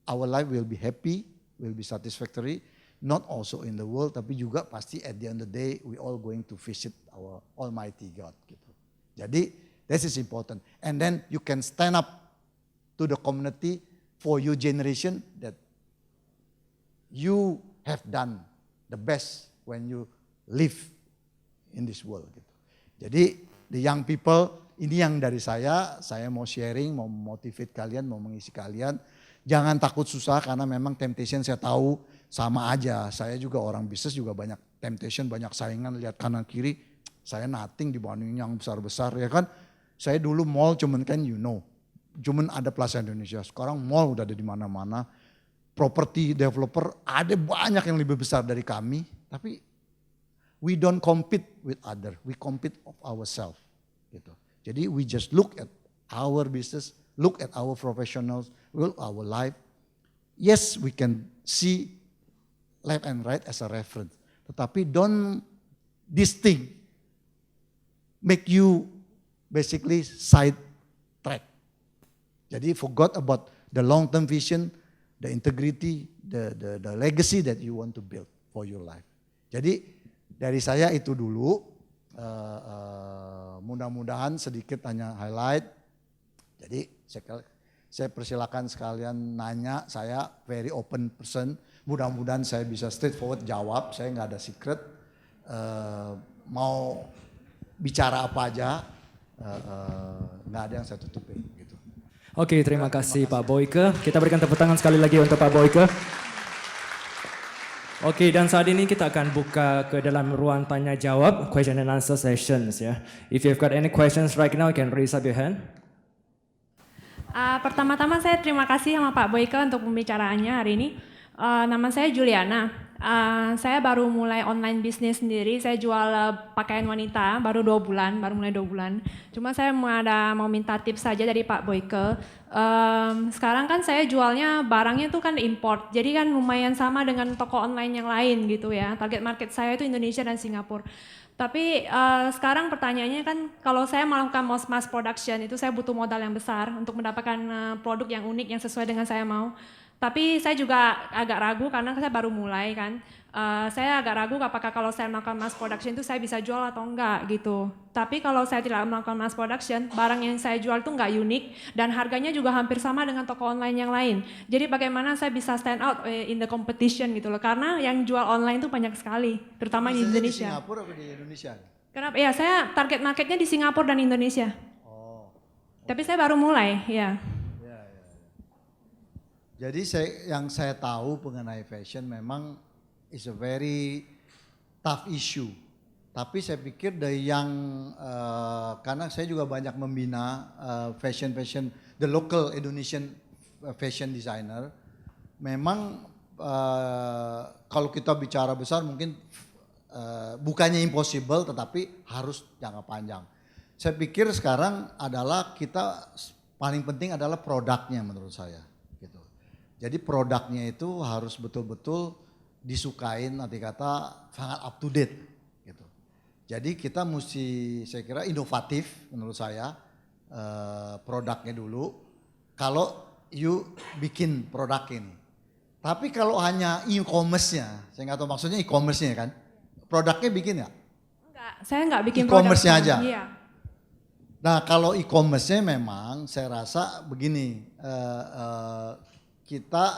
our life will be happy, will be satisfactory, not also in the world, tapi juga pasti at the end of the day we all going to visit our Almighty God gitu. Jadi this is important. And then you can stand up to the community for your generation that you have done the best when you live in this world gitu. Jadi the young people, ini yang dari saya mau sharing, mau motivate kalian, mau mengisi kalian. Jangan takut susah karena memang temptation saya tahu sama aja. Saya juga orang bisnis juga banyak temptation, banyak saingan, lihat kanan kiri. Saya nothing dibanding yang besar-besar ya kan. Saya dulu mall cuman kan cuman ada Plaza Indonesia. Sekarang mall udah ada di mana-mana. Property developer ada banyak yang lebih besar dari kami. Tapi we don't compete with other, we compete of ourselves gitu. Jadi we just look at our business, look at our professionals, look our life. Yes, we can see left and right as a reference. Tetapi don't this thing make you basically side track. Jadi forgot about the long-term vision, the integrity, the legacy that you want to build for your life. Jadi dari saya itu dulu, mudah-mudahan sedikit hanya highlight. Jadi saya persilakan sekalian nanya, saya very open person. Mudah-mudahan saya bisa straightforward jawab, saya nggak ada secret. Mau bicara apa aja, nggak ada yang saya tutupin gitu. Oke, terima kasih Pak Boyke. Kita berikan tepuk tangan sekali lagi untuk Pak Boyke. Oke, dan saat ini kita akan buka ke dalam ruang tanya jawab, question and answer sessions ya. If you've got any questions right now, you can raise up your hand. Pertama-tama saya terima kasih sama Pak Boyke untuk pembicaraannya hari ini. Nama saya Juliana. Saya baru mulai online bisnis sendiri. Saya jual pakaian wanita baru mulai 2 bulan. Cuma saya mau minta tips saja dari Pak Boyke. Sekarang kan saya jualnya barangnya tuh kan import. Jadi kan lumayan sama dengan toko online yang lain gitu ya. Target market saya itu Indonesia dan Singapura. Tapi sekarang pertanyaannya kan kalau saya melakukan mass production itu saya butuh modal yang besar untuk mendapatkan produk yang unik yang sesuai dengan saya mau. Tapi saya juga agak ragu karena saya baru mulai kan. Saya agak ragu apakah kalau saya melakukan mass production itu saya bisa jual atau enggak gitu. Tapi kalau saya tidak melakukan mass production, barang yang saya jual itu enggak unik dan harganya juga hampir sama dengan toko online yang lain. Jadi bagaimana saya bisa stand out in the competition gitu loh. Karena yang jual online itu banyak sekali, terutama di Indonesia. Di Singapura atau di Indonesia? Kenapa? Ya saya target marketnya di Singapura dan Indonesia. Oh. Tapi saya baru mulai, ya. Jadi yang saya tahu mengenai fashion memang is a very tough issue. Tapi saya pikir karena saya juga banyak membina fashion, the local Indonesian fashion designer. Memang kalau kita bicara besar mungkin bukannya impossible tetapi harus jangka panjang. Saya pikir sekarang adalah paling penting adalah produknya menurut saya. Jadi produknya itu harus betul-betul disukain, nanti kata sangat up to date gitu. Jadi kita mesti saya kira inovatif menurut saya produknya dulu. Kalau you bikin produk ini. Tapi kalau hanya e-commerce-nya, saya nggak tahu maksudnya e-commerce-nya kan. Produknya bikin nggak? Enggak, saya nggak bikin produk. E-commerce-nya aja? Iya. Nah kalau e-commerce-nya memang saya rasa begini.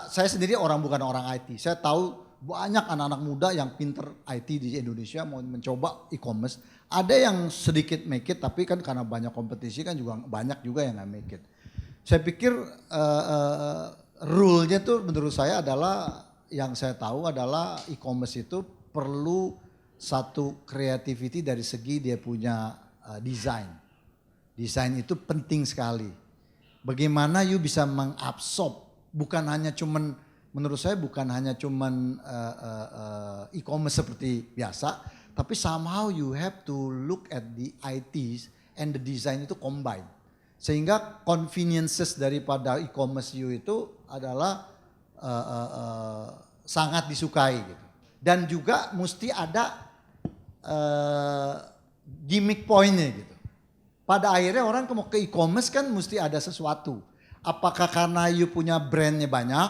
Saya sendiri bukan orang IT. Saya tahu banyak anak-anak muda yang pinter IT di Indonesia mau mencoba e-commerce. Ada yang sedikit make it, tapi kan karena banyak kompetisi kan juga banyak juga yang nggak make it. Saya pikir rule-nya tuh menurut saya adalah yang saya tahu adalah e-commerce itu perlu satu creativity dari segi dia punya desain. Desain itu penting sekali. Bagaimana you bisa mengabsorb bukan hanya cuman menurut saya bukan hanya cuman e-commerce seperti biasa, tapi somehow you have to look at the ITs and the design itu combine. Sehingga conveniences daripada e-commerce you itu adalah sangat disukai gitu. Dan juga mesti ada gimmick pointnya gitu. Pada akhirnya orang mau ke e-commerce kan mesti ada sesuatu. Apakah karena you punya brandnya banyak,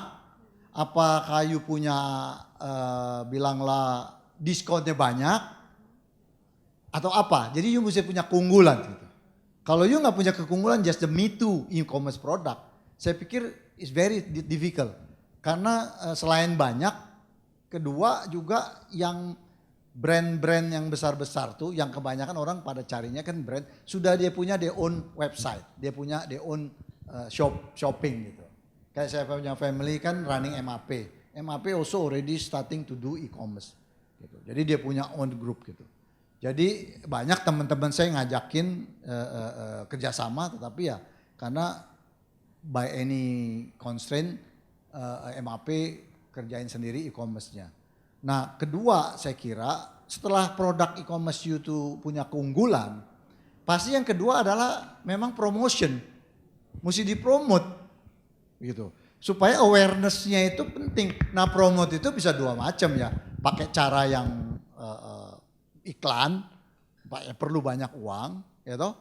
apakah you punya bilanglah diskonnya banyak, atau apa? Jadi you mesti punya keunggulan gitu. Kalau you nggak punya keunggulan just the me too e-commerce product, saya pikir it's very difficult. Karena selain banyak, kedua juga yang brand-brand yang besar-besar tuh, yang kebanyakan orang pada carinya kan brand, sudah dia punya their own website, dia punya their own shopping gitu. Kayak saya punya family kan running MAP. MAP also already starting to do e-commerce gitu. Jadi dia punya own group gitu. Jadi banyak teman-teman saya ngajakin kerjasama, tetapi ya karena by any constraint MAP kerjain sendiri e-commerce-nya. Nah kedua saya kira setelah produk e-commerce you itu punya keunggulan, pasti yang kedua adalah memang promotion. Mesti dipromot gitu. Supaya awareness-nya itu penting. Nah promote itu bisa dua macam ya. Pakai cara yang iklan, perlu banyak uang, ya toh.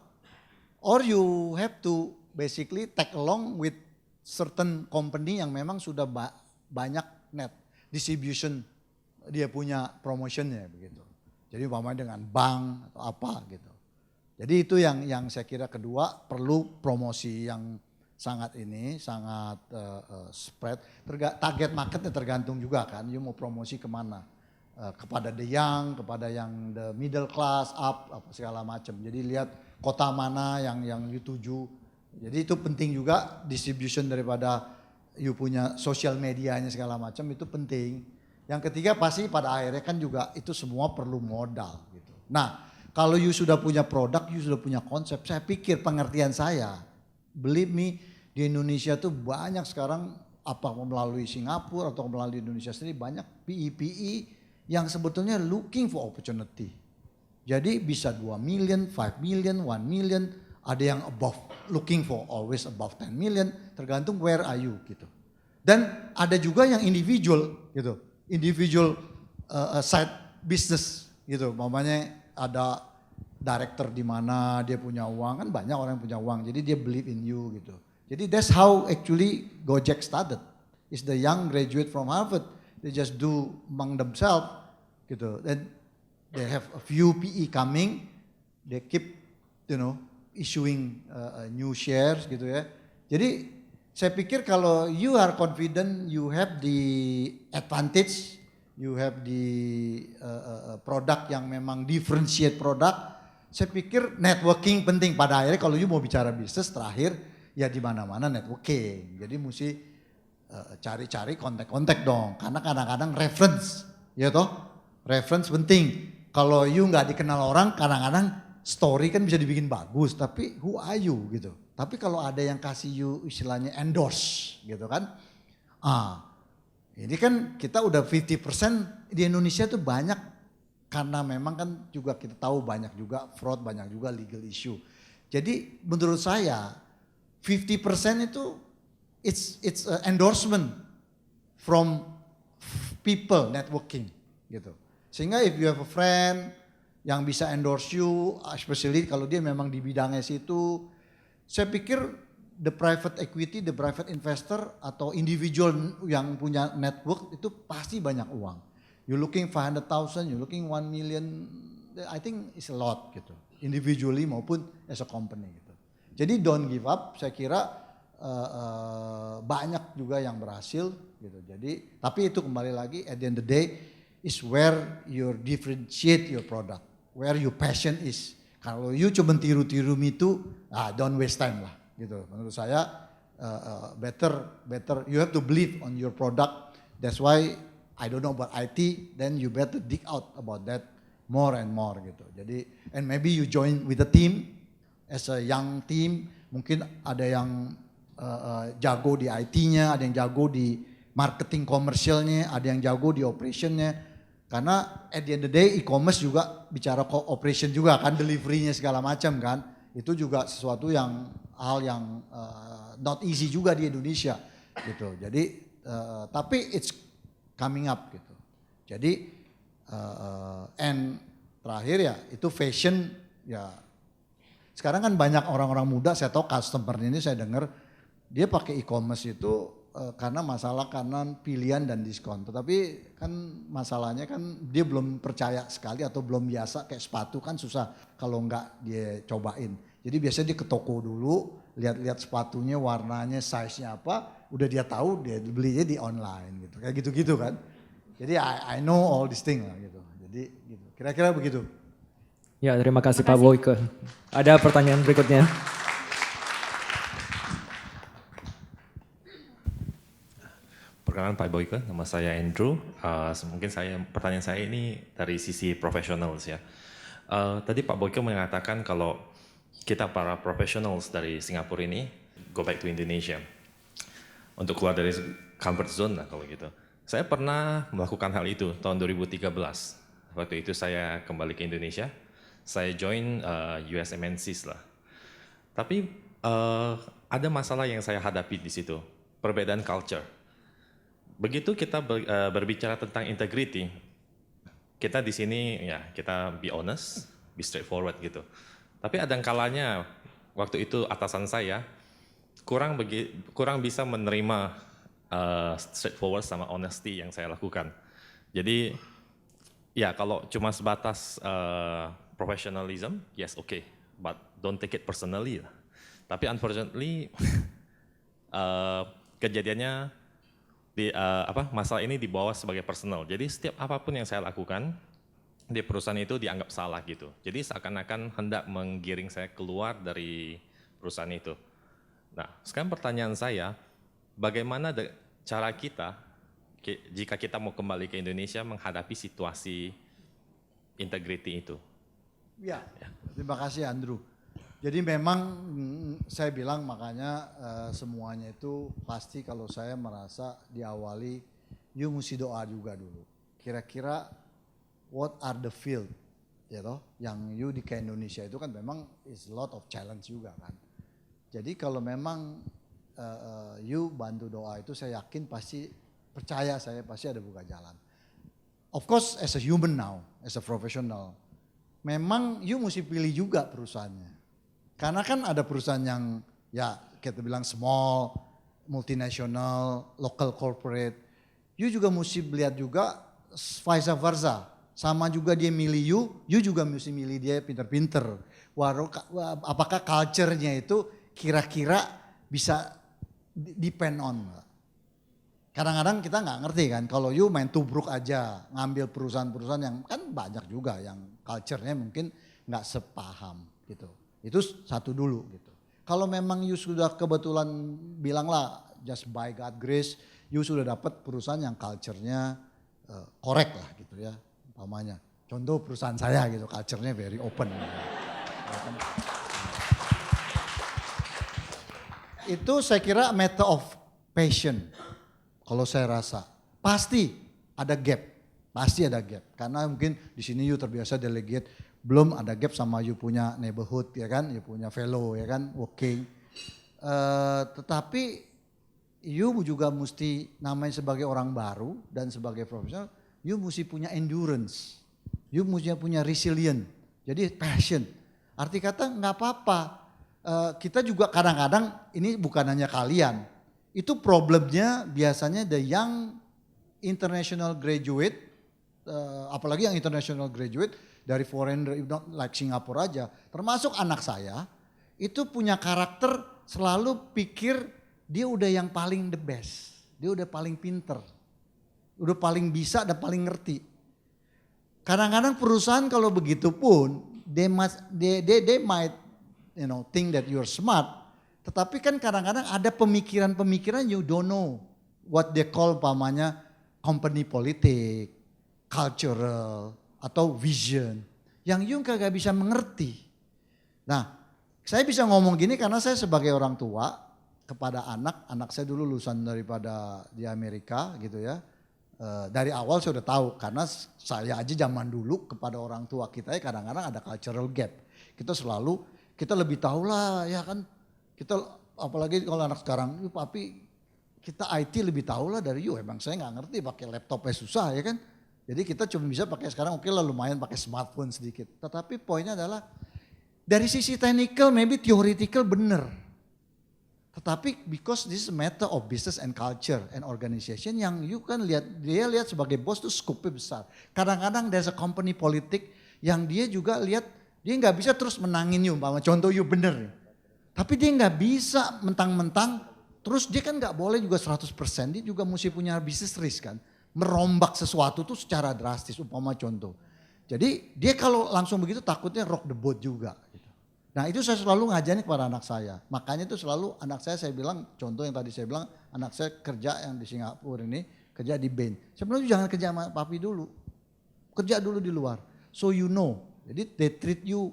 Or you have to basically tag along with certain company yang memang sudah banyak net distribution, dia punya promotionnya begitu. Jadi umpamanya dengan bank atau apa gitu. Jadi itu yang saya kira kedua, perlu promosi yang sangat spread. Target marketnya tergantung juga kan, you mau promosi kemana. Kepada the young, kepada yang the middle class, up, apa segala macam. Jadi lihat kota mana yang you tuju. Jadi itu penting juga, distribution daripada you punya sosial medianya segala macam itu penting. Yang ketiga pasti pada akhirnya kan juga itu semua perlu modal gitu. Nah kalau you sudah punya produk, you sudah punya konsep, saya pikir pengertian saya, believe me, di Indonesia tuh banyak sekarang apa melalui Singapura atau melalui Indonesia sendiri banyak PE yang sebetulnya looking for opportunity. Jadi bisa 2 million, 5 million, 1 million, ada yang above, looking for always above 10 million, tergantung where are you gitu. Dan ada juga yang individual gitu, individual side business gitu. Mamanya ada director di mana dia punya uang, kan banyak orang yang punya uang, jadi dia believe in you gitu. Jadi that's how actually Gojek started. It's the young graduate from Harvard. They just do among themselves gitu. Then they have a few PE coming. They keep issuing new shares gitu ya. Jadi saya pikir kalau you are confident, you have the advantage, you have the produk yang memang differentiate produk. Saya pikir networking penting pada akhirnya kalau you mau bicara bisnis terakhir. Ya di mana-mana networking. Jadi mesti cari-cari kontak-kontak dong. Karena kadang-kadang reference, ya toh, reference penting. Kalau you nggak dikenal orang, kadang-kadang story kan bisa dibikin bagus, tapi who are you gitu. Tapi kalau ada yang kasih you istilahnya endorse, gitu kan, ini kan kita udah 50% di Indonesia tuh banyak karena memang kan juga kita tahu banyak juga fraud, banyak juga legal issue. Jadi menurut saya 50% itu it's endorsement from people networking gitu. Sehingga if you have a friend yang bisa endorse you, especially kalau dia memang di bidangnya situ, saya pikir the private equity, the private investor atau individual yang punya network itu pasti banyak uang. You looking 500,000, you looking 1 million, I think it's a lot gitu. Individually maupun as a company gitu. Jadi don't give up, saya kira banyak juga yang berhasil gitu. Jadi tapi itu kembali lagi at the end of the day is where you differentiate your product, where your passion is. Kalau you cuma tiru-tiru itu, don't waste time lah gitu. Menurut saya better you have to believe on your product. That's why I don't know about IT, then you better dig out about that more and more gitu. Jadi and maybe you join with a team. As a young team, mungkin ada yang jago di IT-nya, ada yang jago di marketing komersialnya, ada yang jago di operationnya. Karena at the end of the day e-commerce juga bicara operation juga kan, delivery-nya segala macam kan. Itu juga sesuatu yang hal yang not easy juga di Indonesia gitu. Jadi tapi it's coming up gitu. Jadi and terakhir ya itu fashion ya. Sekarang kan banyak orang-orang muda, saya tahu customer ini saya dengar dia pakai e-commerce itu karena masalah kanan pilihan dan diskon. Tetapi kan masalahnya kan dia belum percaya sekali atau belum biasa, kayak sepatu kan susah kalau enggak dia cobain. Jadi biasanya dia ke toko dulu, lihat-lihat sepatunya, warnanya, size-nya apa, udah dia tahu, dia belinya di online gitu. Kayak gitu-gitu kan. Jadi I know all these things lah gitu. Jadi gitu. Kira-kira begitu. Ya, terima kasih Pak Boyke. Ada pertanyaan berikutnya? Perkenalkan Pak Boyke, nama saya Andrew. Mungkin pertanyaan saya ini dari sisi professionals ya. Tadi Pak Boyke mengatakan kalau kita para professionals dari Singapura ini go back to Indonesia untuk keluar dari comfort zone lah kalau gitu. Saya pernah melakukan hal itu tahun 2013. Waktu itu saya kembali ke Indonesia, saya join US MNCs lah. Tapi ada masalah yang saya hadapi di situ, perbedaan culture. Begitu kita berbicara tentang integrity, kita di sini ya kita be honest, be straightforward gitu. Tapi ada kalanya waktu itu atasan saya kurang bisa menerima straightforward sama honesty yang saya lakukan. Jadi ya kalau cuma sebatas professionalism, yes okay, but don't take it personally lah. Tapi unfortunately kejadiannya masalah ini dibawa sebagai personal. Jadi setiap apapun yang saya lakukan di perusahaan itu dianggap salah gitu. Jadi seakan-akan hendak menggiring saya keluar dari perusahaan itu. Nah, sekarang pertanyaan saya, bagaimana cara kita jika kita mau kembali ke Indonesia menghadapi situasi integrity itu? Ya, terima kasih Andrew. Jadi memang saya bilang makanya semuanya itu pasti kalau saya merasa diawali, you mesti doa juga dulu. Kira-kira what are the field, ya toh, yang you di ke Indonesia itu kan memang is a lot of challenge juga kan. Jadi kalau memang you bantu doa itu saya yakin percaya saya pasti ada buka jalan. Of course as a human now, as a professional, memang you mesti pilih juga perusahaannya. Karena kan ada perusahaan yang ya kita bilang small, multinational, local corporate. You juga mesti lihat juga vice versa. Sama juga dia milih you juga mesti milih dia pinter-pinter. Apakah culture-nya itu kira-kira bisa depend on. Kadang-kadang kita nggak ngerti kan, kalau you main tubruk aja, ngambil perusahaan-perusahaan yang kan banyak juga yang culture-nya mungkin nggak sepaham gitu. Itu satu dulu gitu. Kalau memang you sudah kebetulan bilanglah just by God grace, you sudah dapat perusahaan yang culture-nya correct lah gitu ya, umpamanya. Contoh perusahaan saya gitu, culture-nya very open. Itu saya kira matter of passion. Kalau saya rasa pasti ada gap, karena mungkin di sini you terbiasa delegate. Belum ada gap sama you punya neighborhood ya kan, you punya fellow ya kan, working. Tetapi you juga mesti namanya sebagai orang baru dan sebagai profesional, you mesti punya endurance, you mesti punya resilient, jadi passion. Arti kata nggak apa-apa, kita juga kadang-kadang ini bukan hanya kalian, itu problemnya biasanya the young international graduate, apalagi yang international graduate, dari foreigner, not like Singapura aja, termasuk anak saya, itu punya karakter selalu pikir dia udah yang paling the best, dia udah paling pinter, udah paling bisa dan paling ngerti. Kadang-kadang perusahaan kalau begitu pun, they might think that you're smart, tetapi kan kadang-kadang ada pemikiran-pemikiran you don't know what they call pamannya company politik, cultural, atau vision yang you kagak bisa mengerti. Nah, saya bisa ngomong gini karena saya sebagai orang tua kepada anak saya dulu lulusan daripada di Amerika gitu ya. Dari awal saya udah tahu karena saya aja zaman dulu kepada orang tua kita ya kadang-kadang ada cultural gap. Kita lebih tahu lah ya kan. Kita apalagi kalau anak sekarang, papi kita IT lebih tahu lah dari you. Emang saya nggak ngerti pakai laptopnya susah ya kan. Jadi kita cuma bisa pakai sekarang oke lah lumayan pakai smartphone sedikit. Tetapi poinnya adalah dari sisi technical maybe theoretical benar. Tetapi because this is a matter of business and culture and organization yang you kan dia lihat sebagai bos tuh scope-nya besar. Kadang-kadang there's a company politik yang dia juga lihat dia nggak bisa terus menangin you. Contoh you bener. Tapi dia nggak bisa mentang-mentang, terus dia kan nggak boleh juga 100%, dia juga mesti punya bisnis risk kan. Merombak sesuatu tuh secara drastis, umpama contoh. Jadi dia kalau langsung begitu takutnya rock the boat juga. Gitu. Nah itu saya selalu ngajarin kepada anak saya. Makanya itu selalu anak saya bilang, contoh yang tadi saya bilang, anak saya kerja yang di Singapura ini, kerja di Bain. Saya bilang jangan kerja sama papi dulu, kerja dulu di luar. So you know, jadi they treat you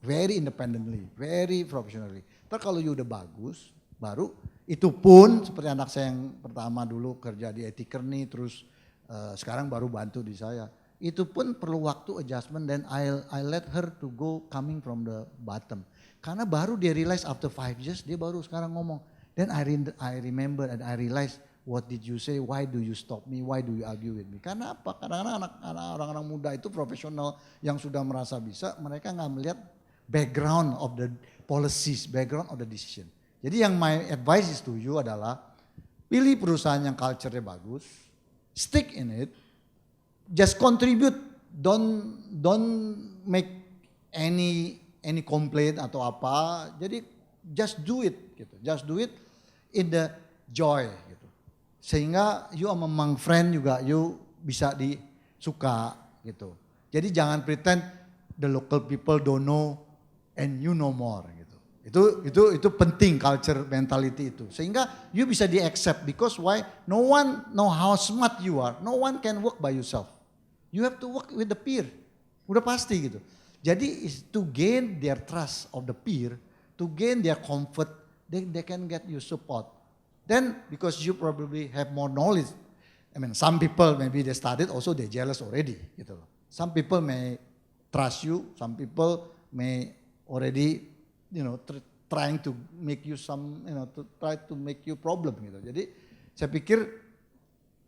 very independently, very professionally. Ntar kalau you udah bagus, baru itu pun seperti anak saya yang pertama dulu kerja di IT Kearney, terus sekarang baru bantu di saya. Itu pun perlu waktu adjustment dan I let her to go coming from the bottom. Karena baru dia realize after 5 years dia baru sekarang ngomong. Then I remember and I realize what did you say, why do you stop me, why do you argue with me. Karena apa? Kadang-kadang orang-orang muda itu profesional yang sudah merasa bisa, mereka nggak melihat background of the policies, background of the decision. Jadi yang my advice is to you adalah pilih perusahaan yang culture-nya bagus, stick in it, just contribute, don't make any complaint atau apa. Jadi just do it gitu. Just do it in the joy gitu. Sehingga you among friend juga you bisa disuka gitu. Jadi jangan pretend the local people don't know and you know more gitu. Itu penting culture mentality itu. Sehingga you bisa di-accept because why? No one know how smart you are. No one can work by yourself. You have to work with the peer. Udah pasti gitu. Jadi is to gain their trust of the peer, to gain their comfort, they can get you support. Then because you probably have more knowledge. I mean some people maybe they started also they jealous already gitu loh. Some people may trust you, some people may already trying to make you to try to make you problem gitu. Jadi saya pikir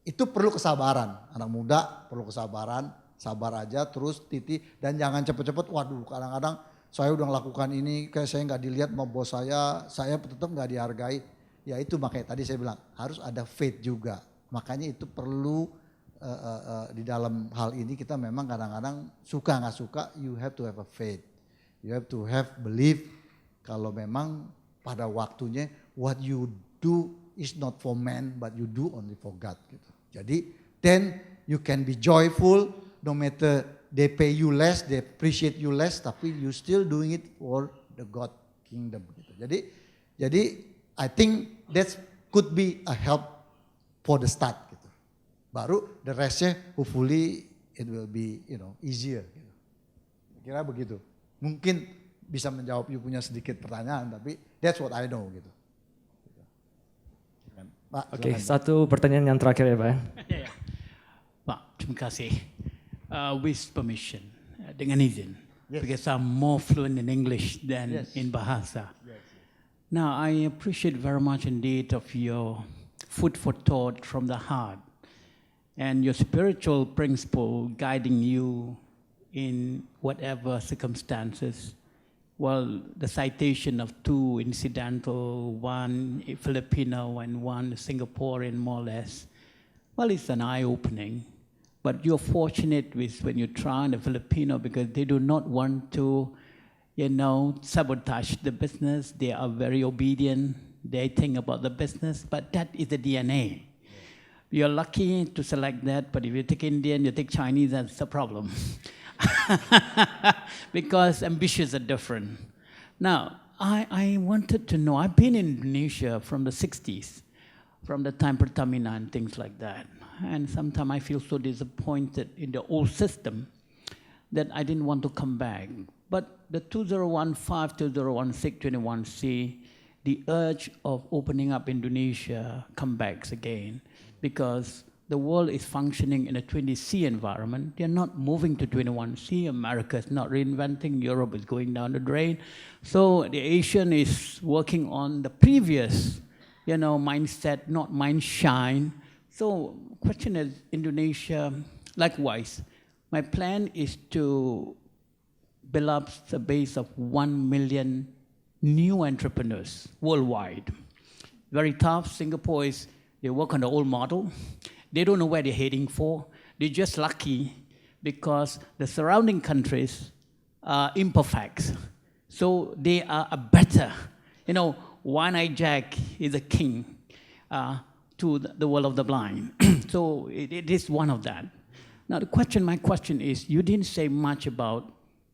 itu perlu kesabaran. Anak muda perlu kesabaran, sabar aja terus titi dan jangan cepet-cepet. Waduh, kadang-kadang saya udah melakukan ini kayak saya nggak dilihat sama bos saya tetap nggak dihargai. Ya itu makanya tadi saya bilang harus ada faith juga. Makanya itu perlu di dalam hal ini kita memang kadang-kadang suka nggak suka, you have to have a faith, you have to have belief. Kalau memang pada waktunya what you do is not for man but you do only for God gitu. Jadi then you can be joyful no matter they pay you less, they appreciate you less, tapi you still doing it for the God kingdom gitu. Jadi I think that could be a help for the start gitu. Baru the restnya hopefully it will be easier gitu. Kira begitu. Mungkin bisa menjawab you punya sedikit pertanyaan tapi that's what I know gitu. Pak, Oke, satu pertanyaan yang terakhir ya Pak. Ya. Pak, terima kasih. With permission, dengan izin. Yes. Because I'm more fluent in English than Yes. in Bahasa. Yes. Now, I appreciate very much indeed of your food for thought from the heart and your spiritual principle guiding you in whatever circumstances. Well, the citation of 2 incidental, 1 Filipino and 1 Singaporean more or less, well, it's an eye-opening. But you're fortunate with when you try the Filipino because they do not want to, sabotage the business. They are very obedient. They think about the business, but that is the DNA. You're lucky to select that, but if you take Indian, you take Chinese, that's a problem. Because ambitions are different. Now, I wanted to know, I've been in Indonesia from the 60s, from the time Pertamina and things like that. And sometimes I feel so disappointed in the old system that I didn't want to come back. But the 2015, 2016, 21C, the urge of opening up Indonesia come back again because the world is functioning in a 20C environment. They're not moving to 21C. America is not reinventing. Europe is going down the drain. So the Asian is working on the previous, mindset, not mind shine. So question is, Indonesia, likewise, my plan is to build up a base of 1 million new entrepreneurs worldwide. Very tough. Singapore is, they work on the old model. They don't know where they're heading for. They're just lucky because the surrounding countries are imperfect. So they are better You know, one-eyed Jack is a king to the world of the blind. So it is one of that. Now my question is, you didn't say much about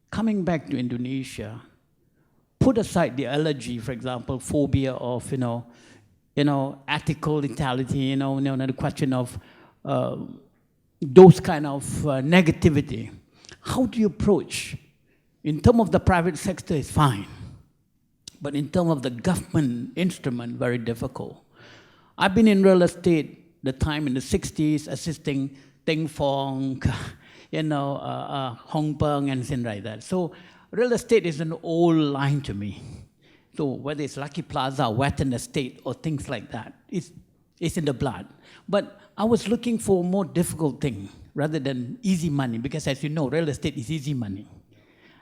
coming back to Indonesia. Put aside the allergy, for example, phobia of, ethical lethality, the question of those kind of negativity. How do you approach? In terms of the private sector, it's fine. But in terms of the government instrument, very difficult. I've been in real estate the time in the 60s, assisting Teng Fong, Hong Peng and things like that. So real estate is an old line to me. So whether it's Lucky Plaza, Western Estate, or things like that, it's in the blood. But I was looking for a more difficult thing rather than easy money, because as you know, real estate is easy money.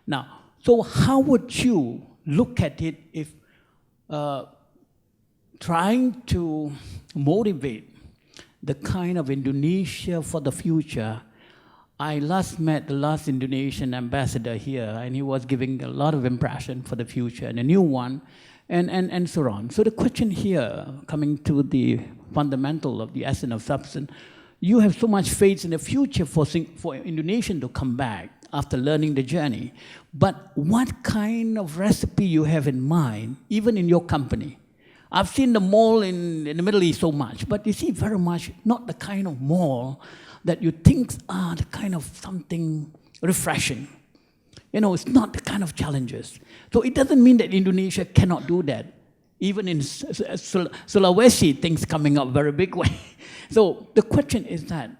Now, so how would you look at it if trying to motivate the kind of Indonesia for the future? I last met the last Indonesian ambassador here, and he was giving a lot of impression for the future and a new one, and so on. So the question here, coming to the fundamental of the essence of substance, you have so much faith in the future for Indonesian to come back after learning the journey. But what kind of recipe you have in mind, even in your company? I've seen the mall in the Middle East so much, but you see very much not the kind of mall that you think are the kind of something refreshing. It's not the kind of challenges. So it doesn't mean that Indonesia cannot do that. Even in Sulawesi, things coming up very big way. So the question is that,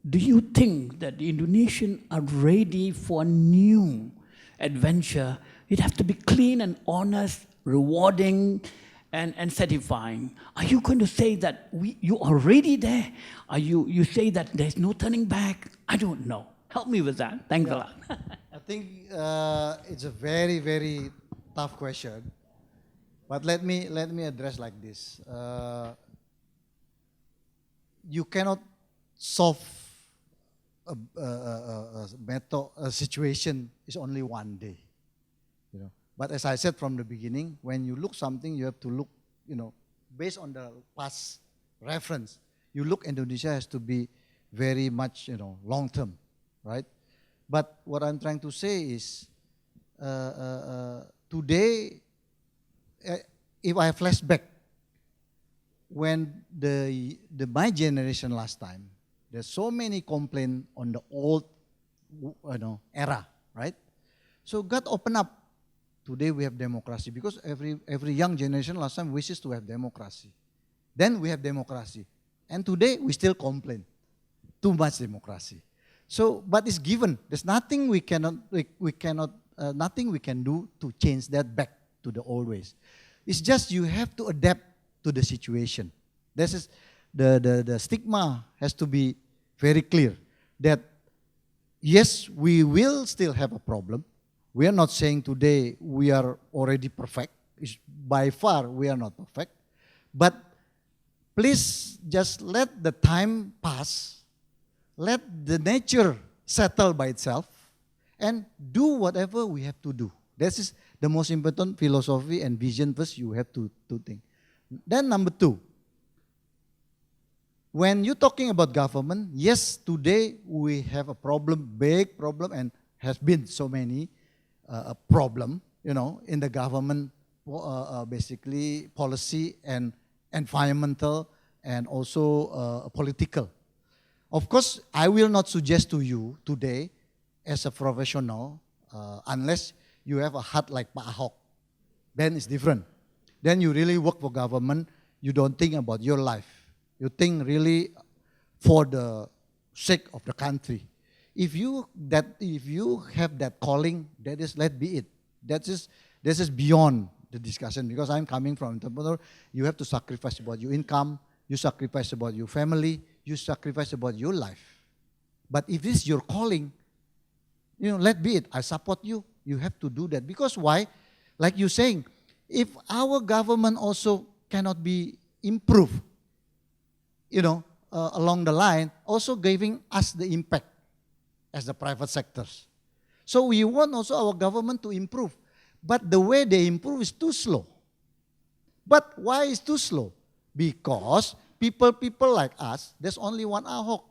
do you think that the Indonesians are ready for a new adventure? It has to be clean and honest, rewarding, and satisfying. Are you going to say that you are already there? Are you say that there's no turning back? I don't know. Help me with that. Thanks a lot. I think it's a very, very tough question. But let me address like this. You cannot solve a situation is only one day. But as I said from the beginning, when you look something, you have to look, based on the past reference. You look, Indonesia has to be very much, long term, right? But what I'm trying to say is, today, if I flash back, when my generation last time, there's so many complaints on the old, era, right? So God opened up. Today we have democracy, because every young generation last time wishes to have democracy. Then we have democracy, and today we still complain, too much democracy. So, but it's given. There's nothing we cannot nothing we can do to change that back to the old ways. It's just you have to adapt to the situation. This is the stigma has to be very clear that yes, we will still have a problem. We are not saying today we are already perfect. By far, we are not perfect. But please just let the time pass. Let the nature settle by itself and do whatever we have to do. This is the most important philosophy and vision first you have to think. Then number two, when you're talking about government, yes, today we have a problem, big problem, and has been so many a problem, in the government, basically policy and environmental and also political. Of course, I will not suggest to you today as a professional, unless you have a heart like Pak Ahok, then it's different. Then you really work for government, you don't think about your life. You think really for the sake of the country. If you have that calling, that is, let be it. This is beyond the discussion, because I'm coming from entrepreneur. You have to sacrifice about your income, you sacrifice about your family, you sacrifice about your life. But if this is your calling, let be it. I support you. You have to do that. Because why? Like you're saying, if our government also cannot be improved, along the line, also giving us the impact as the private sectors. So we want also our government to improve. But the way they improve is too slow. But why is too slow? Because people like us, there's only one Ahok.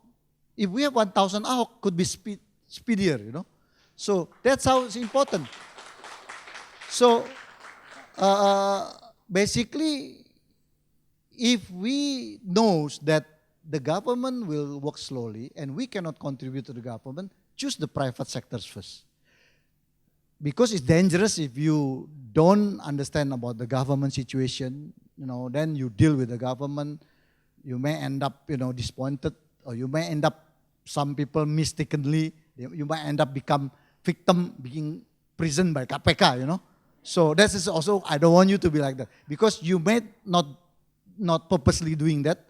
If we have 1,000 Ahok, could be speedier, you know. So that's how it's important. So basically, if we knows that the government will work slowly and we cannot contribute to the government, choose the private sectors first. Because it's dangerous if you don't understand about the government situation, you know, then you deal with the government, you may end up, you know, disappointed, or you may end up, some people mistakenly, you might end up become victim, being imprisoned by KPK, you know. So that is also, I don't want you to be like that. Because you may not purposely doing that.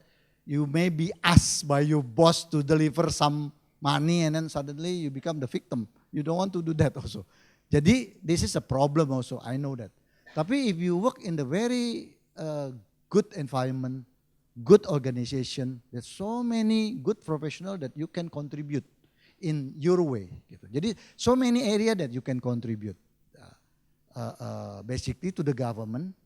You may be asked by your boss to deliver some money and then suddenly you become the victim. You don't want to do that also. Jadi this is a problem also, I know that. Tapi if you work in the very good environment, good organization, there's so many good professionals that you can contribute in your way. Gitu. Jadi so many area that you can contribute basically to the government.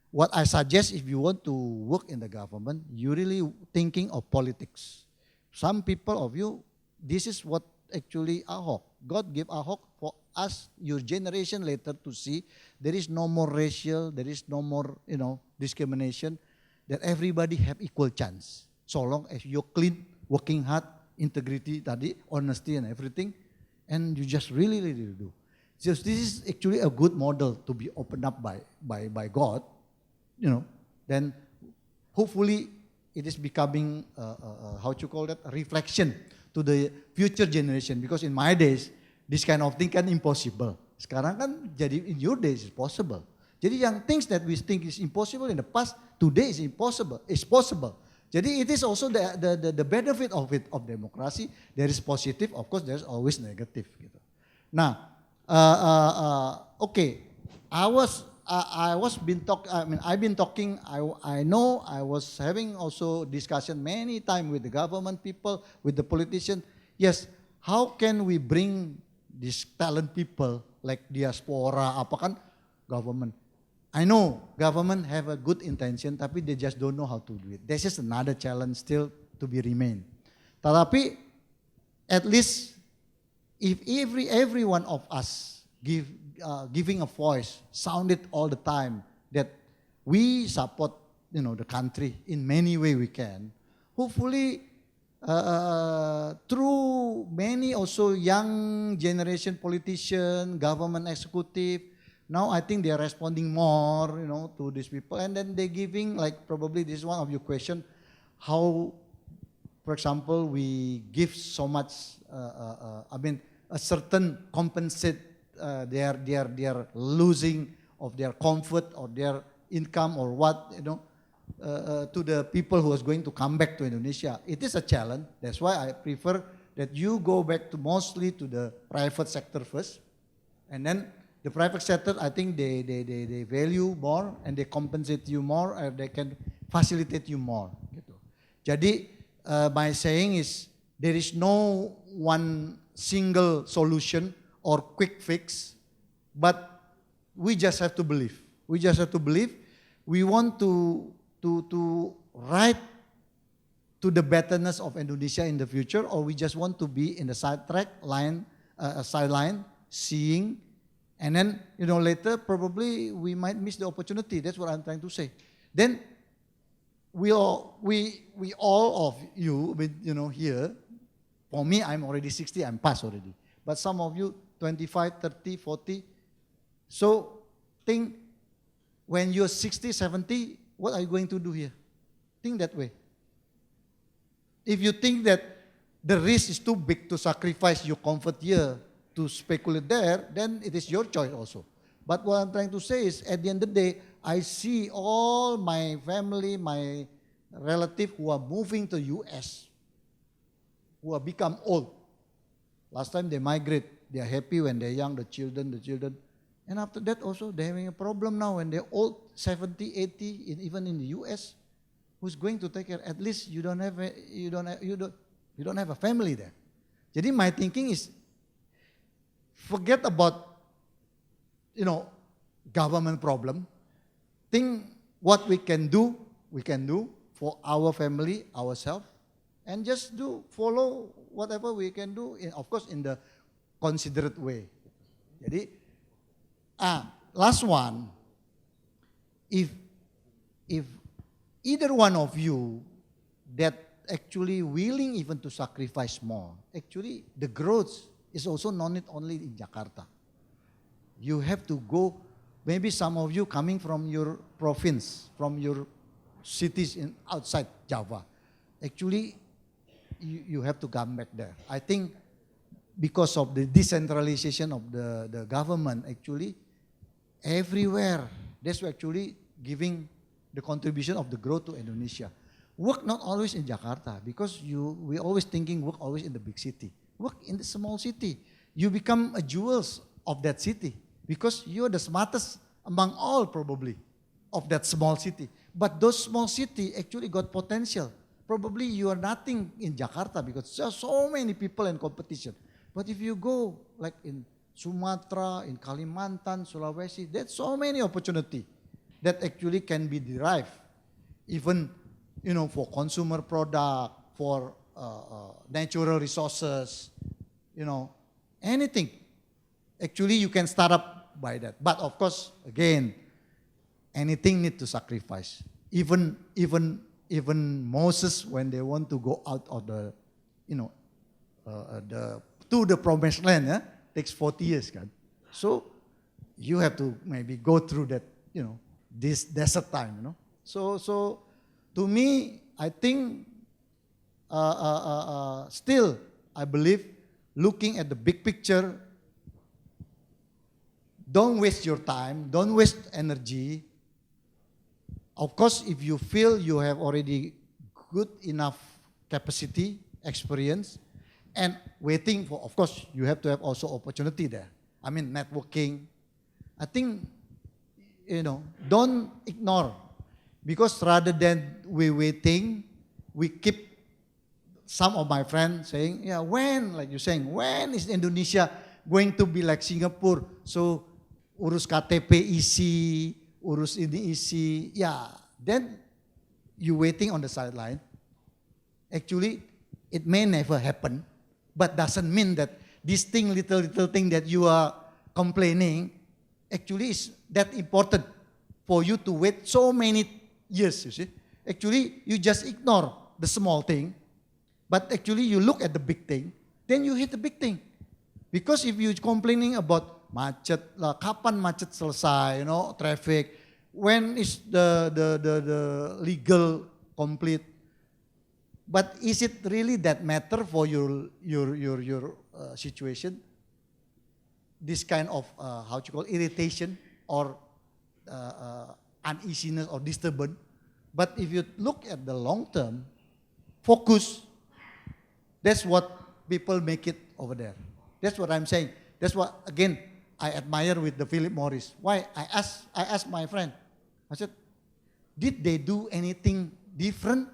What I suggest, if you want to work in the government, you really thinking of politics. Some people of you, this is what actually Ahok. God gave Ahok for us, your generation later, to see there is no more racial, there is no more, you know, discrimination, that everybody have equal chance. So long as you're clean, working hard, integrity tadi, honesty and everything, and you just really do. So this is actually a good model to be opened up by God, you know. Then hopefully it is becoming, how to call that, a reflection to the future generation. Because in my days, this kind of thing kan impossible. Sekarang kan jadi in your days it's possible. Jadi yang things that we think is impossible in the past, today is impossible. It's possible. Jadi it is also the benefit of it, of democracy. There is positive, of course there's always negative. Gitu. Nah, okay, I've been talking. I know I was having also discussion many times with the government people, with the politician. Yes, how can we bring these talent people like diaspora? Apa kan government? I know government have a good intention, tapi they just don't know how to do it. This is another challenge still to be remain. Tetapi at least if every one of us giving a voice, sound it all the time, that we support, you know, the country in many way we can. Hopefully, through many also young generation politician, government executive, now I think they are responding more, you know, to these people, and then they giving, like probably this is one of your question, how, for example, we give so much, a certain compensate their losing of their comfort or their income or what, you know, to the people who is going to come back to Indonesia. It is a challenge. That's why I prefer that you go back to mostly to the private sector first, and then the private sector, I think they value more and they compensate you more, or they can facilitate you more. Gitu. Jadi my saying is there is no one single solution or quick fix, but we just have to believe. We just have to believe. We want to write to the betterness of Indonesia in the future, or we just want to be in the sideline, seeing, and then, you know, later probably we might miss the opportunity. That's what I'm trying to say. Then we all of you, you know, here. For me, I'm already 60. I'm past already. But some of you, 25, 30, 40. So think when you're 60, 70, what are you going to do here? Think that way. If you think that the risk is too big to sacrifice your comfort here to speculate there, then it is your choice also. But what I'm trying to say is, at the end of the day, I see all my family, my relatives who are moving to US, who have become old. Last time they migrate, they are happy when they're young, the children. And after that also they're having a problem now when they're old, 70, 80, even in the US. Who's going to take care? At least you don't have a family there. Jadi my thinking is, forget about, you know, government problem. Think what we can do for our family, ourselves, and just follow whatever we can do, of course in the considerate way. Jadi, last one, if either one of you that actually willing even to sacrifice more, actually the growth is also not only in Jakarta. You have to go, maybe some of you coming from your province, from your cities outside Java. Actually, you have to come back there. I think because of the decentralization of the government, actually, everywhere, that's actually giving the contribution of the growth to Indonesia. Work not always in Jakarta, because we always thinking work always in the big city. Work in the small city. You become a jewels of that city, because you're the smartest among all probably of that small city. But those small city actually got potential. Probably you are nothing in Jakarta because there are so many people and competition. But if you go like in Sumatra, in Kalimantan, Sulawesi, there's so many opportunity that actually can be derived, even for consumer product, for natural resources, anything. Actually, you can start up by that. But of course, again, anything need to sacrifice. Even Moses, when they want to go out of the, to the promised land, takes 40 years, kan? So you have to maybe go through that, this desert time, So to me, I think still, I believe, looking at the big picture, don't waste your time, don't waste energy. Of course, if you feel you have already good enough capacity, experience, and waiting for, of course, you have to have also opportunity there. I mean, networking. I think, don't ignore. Because rather than we waiting, we keep some of my friends saying, yeah, when, like you're saying, when is Indonesia going to be like Singapore? So, urus KTP isi, urus ini isi, yeah. Then, you waiting on the sideline. Actually, it may never happen, but doesn't mean that this thing, little thing that you are complaining, actually is that important for you to wait so many years, you see. Actually, you just ignore the small thing, but actually you look at the big thing, then you hit the big thing. Because if you're complaining about macet, kapan macet selesai, traffic, when is the legal complete? But is it really that matter for your situation? This kind of irritation or uneasiness or disturbance. But if you look at the long term, focus, that's what people make it over there. That's what I'm saying. That's what, again, I admire with the Philip Morris. Why? I asked my friend, I said, did they do anything different?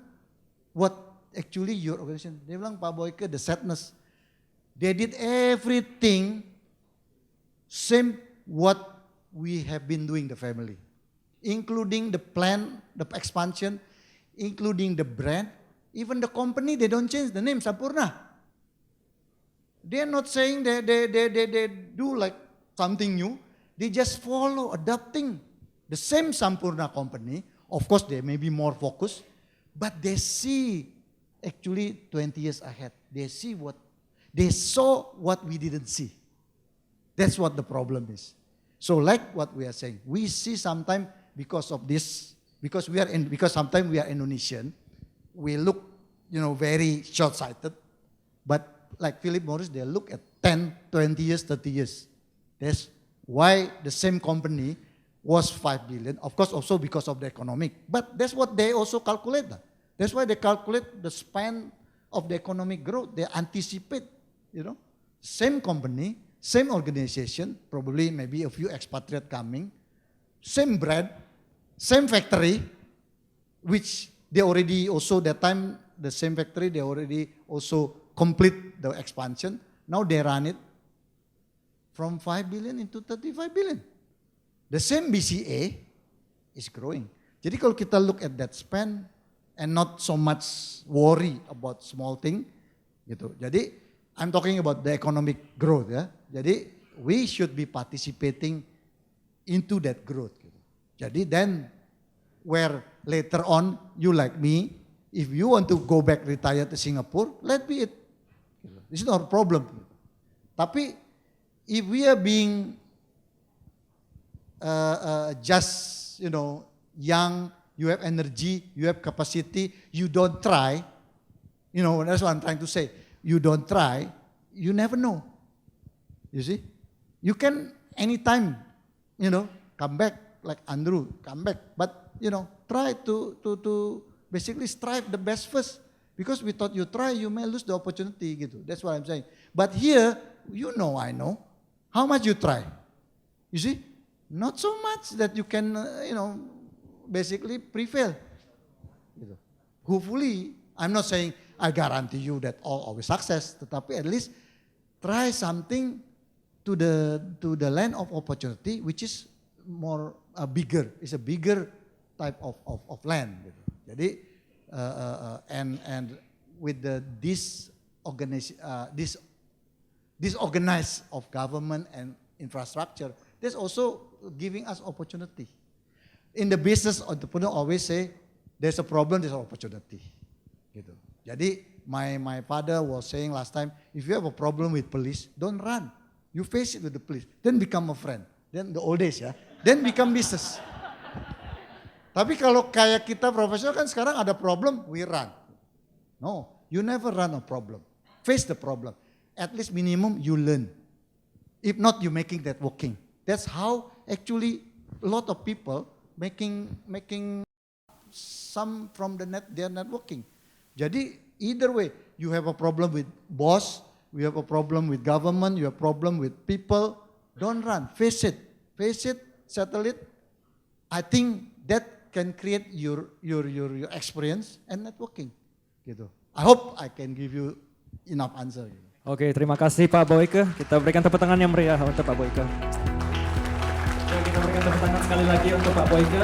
What actually your organization? Dia bilang, Pak Boyke, the sadness. They did everything same what we have been doing the family. Including the plan, the expansion, including the brand, even the company, they don't change the name, Sampurna. They are not saying they do like something new. They just follow, adapting the same Sampurna company. Of course, they may be more focused, but they see actually 20 years ahead. They saw what we didn't see. That's what the problem is. So like what we are saying, we see sometimes because of this, because sometimes we are Indonesian, we look, very short-sighted. But like Philip Morris, they look at 10, 20 years, 30 years. That's why the same company was 5 billion. Of course, also because of the economic. But that's what they also calculate. That's why they calculate the span of the economic growth. They anticipate, same company, same organization, probably maybe a few expatriate coming, same brand, same factory, which they already also, that time, the same factory, they already also complete the expansion. Now they run it from 5 billion into 35 billion. The same BCA is growing. Jadi kalau kita look at that span and not so much worry about small thing gitu. Jadi I'm talking about the economic growth ya. Jadi we should be participating into that growth gitu. Jadi then where later on you like me, if you want to go back retire to Singapore, let be it. This is not a problem. Tapi if we are being just, young, you have energy, you have capacity, you don't try, that's what I'm trying to say. You don't try, you never know. You see? You can anytime, come back like Andrew, come back. But, try to basically strive the best first. Because without you try, you may lose the opportunity gitu. That's what I'm saying. But here, I know, how much you try. You see? Not so much that you can, basically prevail. Gitu. Hopefully, I'm not saying I guarantee you that always success, tetapi at least try something to the land of opportunity, which is more bigger. It's a bigger type of land. Gitu. Jadi and with the disorganized of government and infrastructure, there's also giving us opportunity. In the business, entrepreneur always say, there's a problem, there's an opportunity. Gitu. Jadi my father was saying last time, if you have a problem with police, don't run. You face it with the police, then become a friend. Then the old days ya, then become business. Tapi kalau kayak kita profesional kan sekarang ada problem, we run. No, you never run a problem. Face the problem. At least minimum you learn. If not, you making that working. That's how actually a lot of people making some from their networking. Jadi either way, you have a problem with boss, you have a problem with government, you have a problem with people, don't run. Face it, settle it. I think that can create your experience and networking. Gitu. I hope I can give you enough answer. Gitu. Oke, terima kasih Pak Boyke. Kita berikan tepuk tangan yang meriah untuk Pak Boyke. Oke, kita berikan tepuk tangan sekali lagi untuk Pak Boyke.